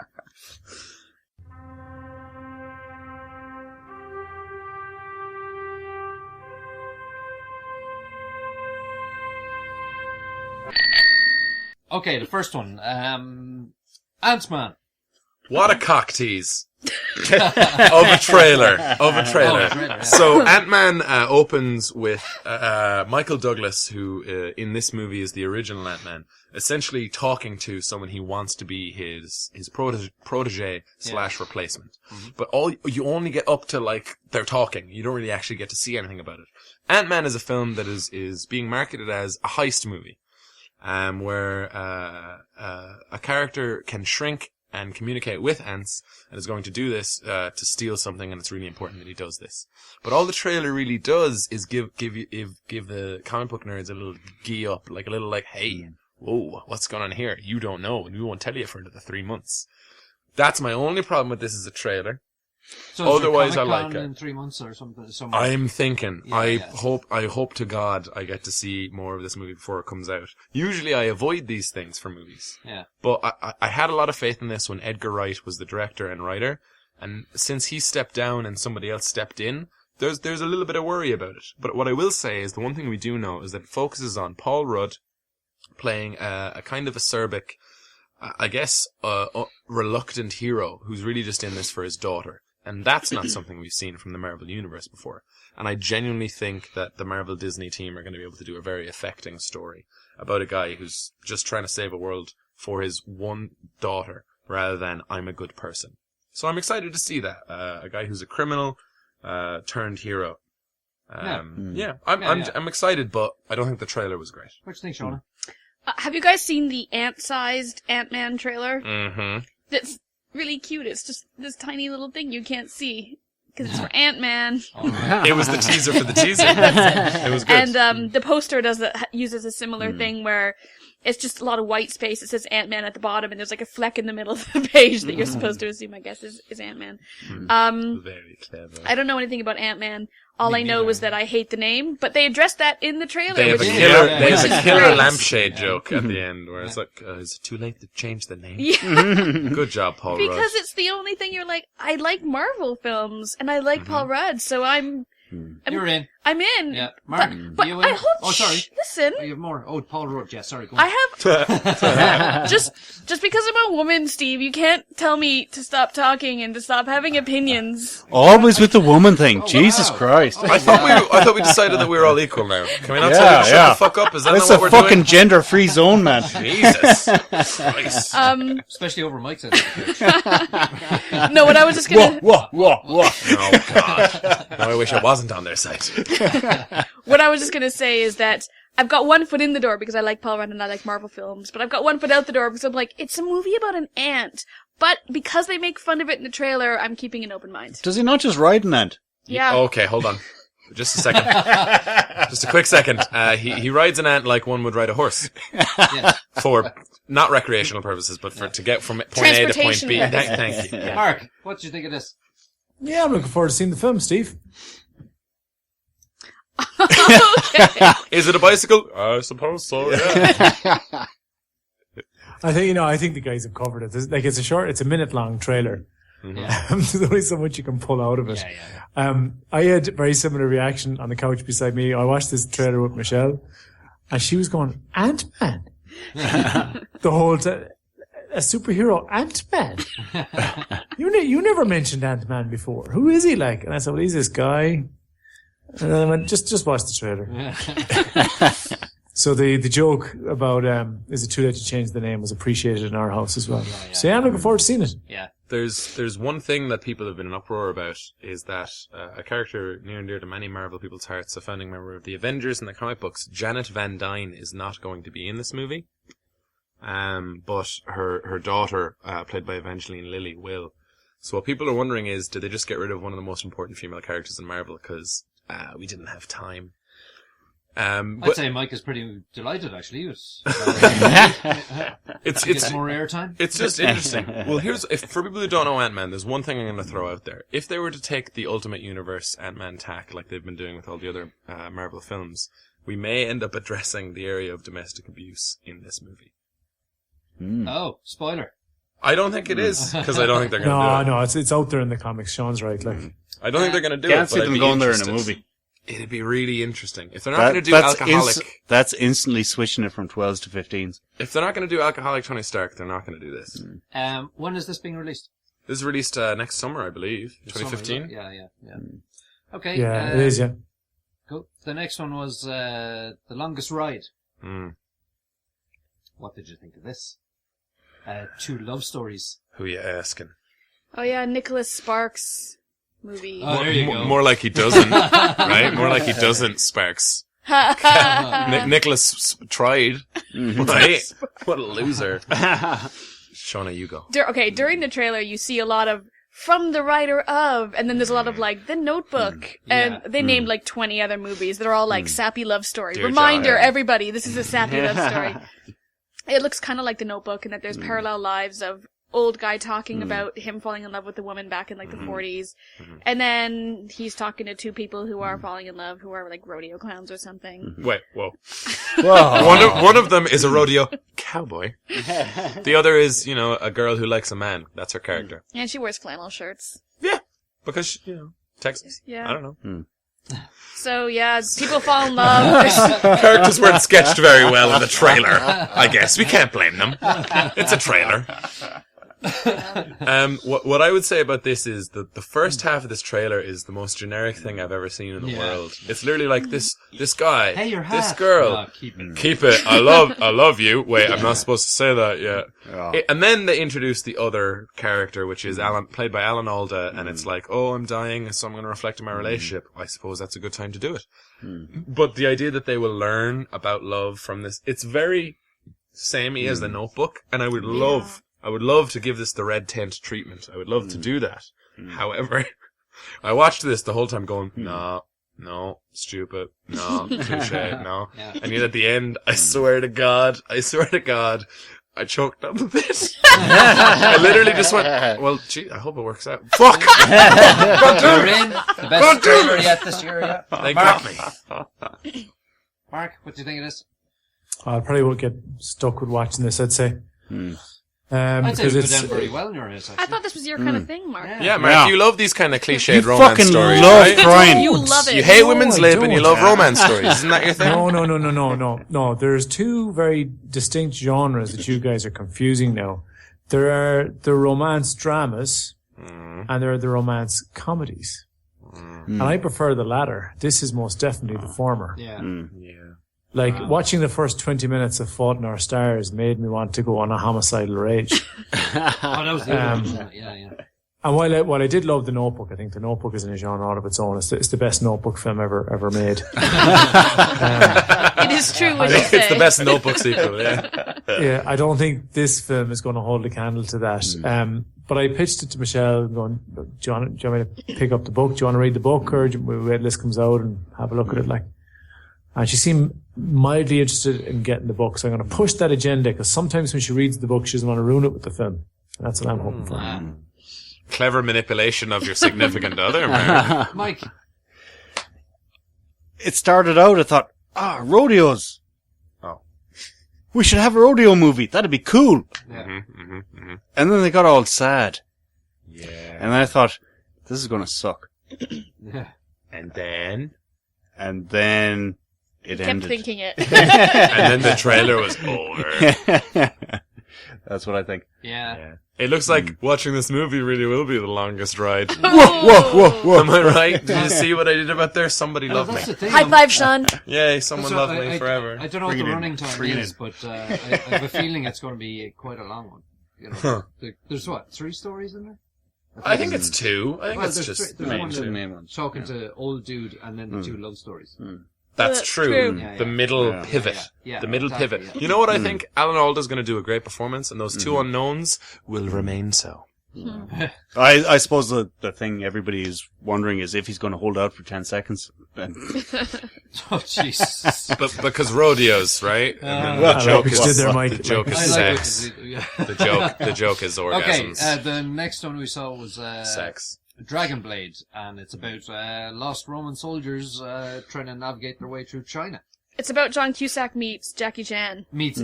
Okay, the first one. Ant-Man. What a cock tease. of a trailer. yeah. So Ant-Man opens with Michael Douglas, who in this movie is the original Ant-Man, essentially talking to someone he wants to be his protege / replacement. Mm-hmm. But you only get up to like they're talking. You don't really actually get to see anything about it. Ant-Man is a film that is being marketed as a heist movie, where a character can shrink and communicate with ants, and is going to do this to steal something, and it's really important that he does this. But all the trailer really does is give the comic book nerds a little gee up, like a little like, hey, whoa, what's going on here? You don't know, and we won't tell you for another 3 months. That's my only problem with this as a trailer. So is there Otherwise, I Comic-Con like it. in 3 months or something. I'm thinking. Yeah. I hope to God I get to see more of this movie before it comes out. Usually I avoid these things for movies. Yeah. But I had a lot of faith in this when Edgar Wright was the director and writer. And since he stepped down and somebody else stepped in, there's a little bit of worry about it. But what I will say is the one thing we do know is that it focuses on Paul Rudd playing a kind of acerbic, I guess, reluctant hero who's really just in this for his daughter. And that's not something we've seen from the Marvel Universe before. And I genuinely think that the Marvel Disney team are going to be able to do a very affecting story about a guy who's just trying to save a world for his one daughter rather than I'm a good person. So I'm excited to see that. A guy who's a criminal, turned hero. I'm excited, but I don't think the trailer was great. What do you think, Shauna? Have you guys seen the ant-sized Ant-Man trailer? Mm-hmm. That's really cute. It's just this tiny little thing you can't see because it's for Ant-Man. It was the teaser for the teaser. It was good. And the poster uses a similar thing where it's just a lot of white space. It says Ant-Man at the bottom, and there's like a fleck in the middle of the page that you're supposed to assume, I guess, is Ant-Man. Very clever. I don't know anything about Ant-Man. All I know is that I hate the name, but they addressed that in the trailer. They have a which is killer, great. they have a Which is killer great. lampshade joke at the end, where it's like, is it too late to change the name? Yeah. Good job, Paul Rudd. Because it's the only thing you're like, I like Marvel films, and I like Paul Rudd, so I'm You're in. I'm in. Yeah. Mark, But you I in? hope. Oh, sorry. Listen, You have more. Oh, Paul Rudd. Yeah, sorry. Go on. I have just because I'm a woman, Steve. You can't tell me to stop talking and to stop having opinions. Always with the woman thing. Jesus wow. Christ. I thought we decided that we were all equal now. Can we not tell Yeah, you to shut the fuck up? Is that It's not a what we're fucking doing? gender-free zone, man. Jesus Christ. Especially over Mike's. No, what I was just gonna Whoa. Oh, God. Now I wish I wasn't on their side. what I was just gonna say is that I've got one foot in the door because I like Paul Rudd and I like Marvel films, but I've got one foot out the door because I'm like, it's a movie about an ant. But because they make fun of it in the trailer, I'm keeping an open mind. Does he not just ride an ant? Yeah. Okay, hold on. Just a second. Just a quick second. He rides an ant like one would ride a horse. For not recreational purposes, but to get from point A to point Transportation B. purposes. Thank you. Yeah. Mark, what do you think of this? Yeah, I'm looking forward to seeing the film, Steve. Okay. Is it a bicycle? I suppose so, yeah. I think the guys have covered it. It's a minute-long trailer. Yeah. There's only so much you can pull out of it. I had a very similar reaction on the couch beside me. I watched this trailer with Michelle, and she was going, Ant-Man. The whole time. A superhero, Ant-Man. You never mentioned Ant-Man before. Who is he like? And I said, well, he's this guy. And then I went, just watch the trailer. So the joke about, is it too late to change the name was appreciated in our house as well. So yeah, I'm looking forward to seeing it. Yeah. There's one thing that people have been in uproar about is that a character near and dear to many Marvel people's hearts, a founding member of the Avengers and the comic books, Janet Van Dyne, is not going to be in this movie. But her daughter, played by Evangeline Lilly, will. So what people are wondering is, did they just get rid of one of the most important female characters in Marvel because we didn't have time? I'd say Mike is pretty delighted, actually. It's more airtime. It's just interesting. Well, for people who don't know Ant-Man, there's one thing I'm going to throw out there. If they were to take the Ultimate Universe Ant-Man tack, like they've been doing with all the other Marvel films, we may end up addressing the area of domestic abuse in this movie. Oh, spoiler. I don't think it is, because I don't think they're going to do it. No, it's out there in the comics. Sean's right. Like, I don't think they're going to do Can't it, see but I'd them be going there in a interested. movie. It'd be really interesting. If they're not going to do alcoholic... That's instantly switching it from 12s to 15s. If they're not going to do alcoholic Tony Stark, they're not going to do this. When is this being released? This is released next summer, I believe. This summer, 2015? Yeah. Okay. yeah, it is, yeah. Cool. The next one was The Longest Ride. Mm. What did you think of this? Two love stories. Who you asking? Oh yeah, Nicholas Sparks movie. Oh, there you go. More like he doesn't, right? More like he doesn't, Sparks. Nicholas tried, right? What a loser. Shauna, you go. During the trailer, you see a lot of from the writer of, and then there's a lot of like The Notebook, and they named like 20 other movies that are all like sappy love story. Dear Reminder, John. everybody, this is a sappy love story. It looks kind of like The Notebook, and that there's parallel lives of old guy talking about him falling in love with a woman back in like the 40s, and then he's talking to two people who are falling in love, who are like rodeo clowns or something. Wait, whoa. One of them is a rodeo cowboy. The other is, a girl who likes a man. That's her character. And she wears flannel shirts. Yeah, because Texas. Yeah. I don't know. So yeah, people fall in love. Characters weren't sketched very well in the trailer. I guess we can't blame them. It's a trailer. What I would say about this is that the first half of this trailer is the most generic thing I've ever seen in the world. It's literally like this guy, Hey, your hat. this girl, No, keep it. keep it. I love you. Wait, I'm not supposed to say that yet. Yeah. And then they introduce the other character, which is played by Alan Alda, and it's like, oh, I'm dying, so I'm going to reflect on my relationship. I suppose that's a good time to do it. But the idea that they will learn about love from this, it's very samey as The Notebook, and I would love to give this the red tent treatment. I would love to do that. However, I watched this the whole time going, nah, no, stupid, no, cliche, no. Yeah. And yet at the end, I swear to God, I choked up a bit. I literally just went, well, gee, I hope it works out. Fuck! You're in the best trailer yet this year. Yeah. They got me. Mark, what do you think of this? I probably won't get stuck with watching this, I'd say. I'd say Because it it's done very well in your eyes. I thought this was your kind of thing, Mark. Yeah, Mark, Yeah. you love these kind of cliched You romance fucking stories, love right? crime. You love it. You hate No, women's I lib and you don't. love romance stories. Isn't that your thing? No. There's two very distinct genres that you guys are confusing now. There are the romance dramas and there are the romance comedies. And I prefer the latter. This is most definitely the former. Yeah. Yeah. Like, watching the first 20 minutes of Fault in Our Stars made me want to go on a homicidal rage. Oh, that was the other one. Yeah. And while I did love The Notebook, I think The Notebook is in a genre all of its own. It's the best Notebook film ever made. It is true what you say. It's the best Notebook sequel, yeah. Yeah, I don't think this film is going to hold a candle to that. But I pitched it to Michelle, going, do you want me to pick up the book? Do you want to read the book, or do we wait till this comes out and have a look at it? Like, and she seemed mildly interested in getting the book, so I'm going to push that agenda, because sometimes when she reads the book, she doesn't want to ruin it with the film. And that's what I'm hoping for. Clever manipulation of your significant other, man. Mike. It started out, I thought, rodeos. Oh. We should have a rodeo movie. That'd be cool. Yeah. And then they got all sad. Yeah. And I thought, this is going to suck. Yeah. And then it Kept ended. thinking it. and then the trailer was over. That's what I think. Yeah. It looks like watching this movie really will be the longest ride. Whoa. Am I right? Did you see what I did about there? Somebody loved That's me. the thing. High five, Sean. Yay, someone So, loved me forever. I don't know what Bring the it in. running time Bring it is, in. but I have a feeling it's going to be quite a long one. You know, there's what, 3 stories in there? I think it's 2. I think Well, it's there's just... there's one two that main ones. talking to old dude and then the 2 love stories. That's That's true. true. Yeah, The yeah. middle Yeah. pivot. Yeah, The middle exactly, pivot. yeah. You know what I think? Alan Alda's going to do a great performance, and those 2 unknowns will remain so. I suppose the thing everybody is wondering is if he's going to hold out for 10 seconds. And Oh, Jesus. But because rodeos, right? And then Well, the I joke like what you did there, Mike. the joke I is like sex. it. Yeah. The joke is Okay, orgasms. the next one we saw was Sex. Dragon Blade, and it's about lost Roman soldiers trying to navigate their way through China. It's about John Cusack meets Jackie Chan. Meets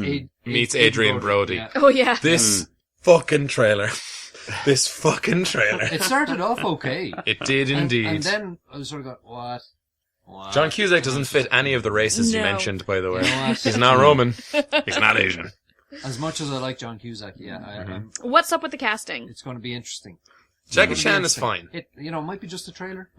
Adrian Brody. Yeah. Oh yeah. This fucking trailer. This fucking trailer. It started off okay. It did indeed. And then I was sort of going, what? What? John Cusack doesn't fit any of the races you No. mentioned, by the way. You know what? He's not Roman. He's not Asian. As much as I like John Cusack, I'm, What's up with the casting? it's going to be interesting. Jackie Chan is fine. It might be just a trailer.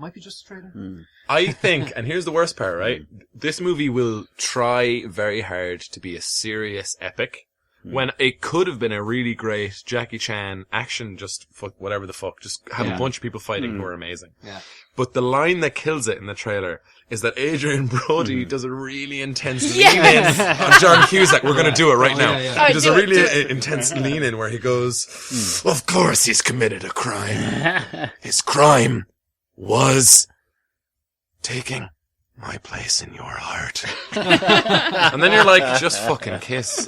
I think, and here's the worst part, right? This movie will try very hard to be a serious epic, when it could have been a really great Jackie Chan action, just fuck whatever the fuck, just have a bunch of people fighting who are amazing. Yeah. But the line that kills it in the trailer is that Adrian Brody does a really intense Yes! lean in on John Cusack. We're going to do it right now. yeah. He does do a it, really do it. intense lean in where he goes, of course he's committed a crime. His crime was taking my place in your heart. And then you're like, just fucking kiss.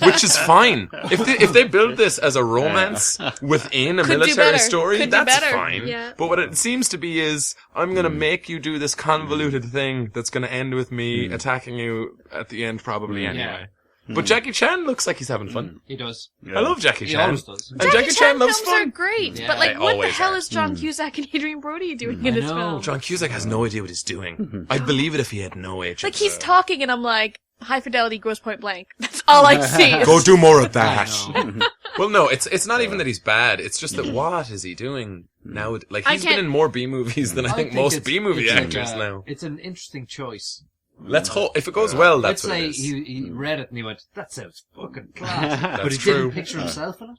Which is fine. If they build this as a romance within a Could do military better. story, Could do that's better. fine. Yeah. But what it seems to be is, I'm gonna make you do this convoluted thing that's gonna end with me attacking you at the end probably anyway. But Jackie Chan looks like he's having fun. He does. I love Jackie He Chan. always does. And Jackie Chan loves films are fun. great, Yeah. but like, They what the always hell are. is John Cusack and Adrian Brody doing in this know. film? John Cusack has no idea what he's doing. I'd believe it if he had no agent. Like he's talking, and I'm like, high fidelity, gross point blank. That's all I see. Go do more of that. I know. Well, no, it's not even that he's bad. It's just that what is he doing now? Like I he's been can't- in more B movies than I think most it's- B movie it's actors like, now. It's an interesting choice. Let's hope if it goes well. Let's That's what say it is. he read it and he went, "That sounds fucking class," but he true. didn't picture himself in it.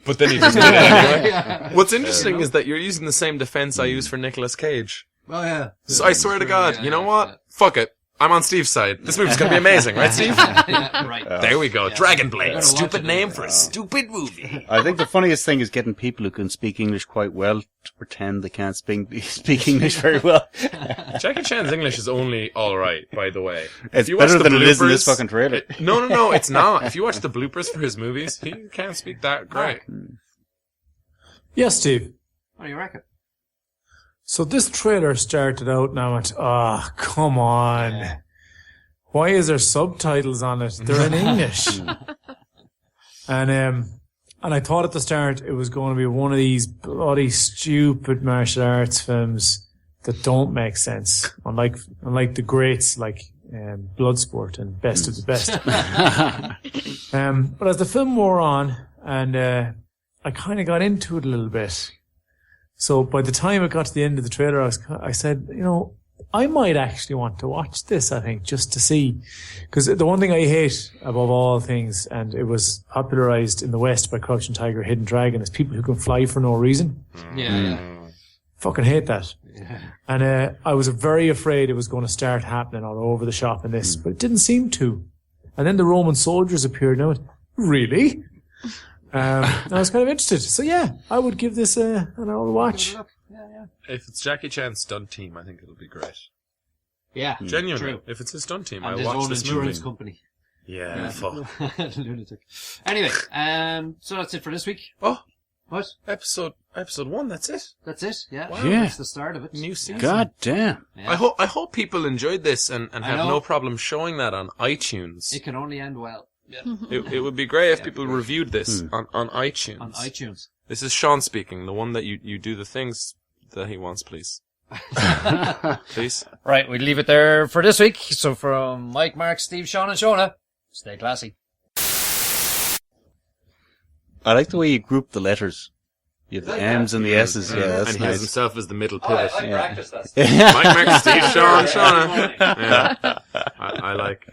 But then he just did it anyway. Yeah. What's interesting is that you're using the same defense I use for Nicolas Cage. Oh yeah. So I swear to God, Yeah, you know yeah, what? yeah. Fuck it. I'm on Steve's side. This movie's gonna be amazing, right, Steve? Yeah, right. There we go. Dragon Blade. We're gonna watch Stupid it name anyway. for a stupid movie. I think the funniest thing is getting people who can speak English quite well to pretend they can't speak English very well. Jackie Chan's English is only alright, by the way. It's you watch better the than it is in this bloopers- fucking trailer. No, it's not. If you watch the bloopers for his movies, he can't speak that great. Yes, Steve. What do you reckon? So this trailer started out now at, come on. Yeah. Why is there subtitles on it? They're in English. And I thought at the start it was going to be one of these bloody stupid martial arts films that don't make sense. Unlike the greats like Bloodsport and Best of the Best. But as the film wore on, and I kind of got into it a little bit. So by the time it got to the end of the trailer, I said, I might actually want to watch this, I think, just to see. Because the one thing I hate above all things, and it was popularized in the West by Crouching Tiger, Hidden Dragon, is people who can fly for no reason. Yeah. Fucking hate that. Yeah. And I was very afraid it was going to start happening all over the shop in this, but it didn't seem to. And then the Roman soldiers appeared, and I went, really? I was kind of interested. So yeah, I would give this an old watch. Look. Yeah. If it's Jackie Chan's stunt team, I think it'll be great. Yeah. Genuinely. True. If it's his stunt team, And I'll his watch own this insurance movie. company. Yeah, fuck. Lunatic. Anyway, so that's it for this week. Oh, What? episode 1, that's it. That's it. Yeah. Wow. Yeah. That's the start of it. New season. God damn. Yeah. I hope people enjoyed this and I have know. no problem showing that on iTunes. It can only end well. Yeah. It would be great if people reviewed this on iTunes. On iTunes. This is Shaun speaking, the one that you do the things that he wants, please. Please. Right, we leave it there for this week. So from Mike, Mark, Steve, Shaun, and Shona, stay classy. I like the way you group the letters. You have the M's and the S's. Yeah, that's and he has nice. himself as the middle pivot. practice that. Mike, Mark, Steve, Shaun, Shauna. Yeah. I like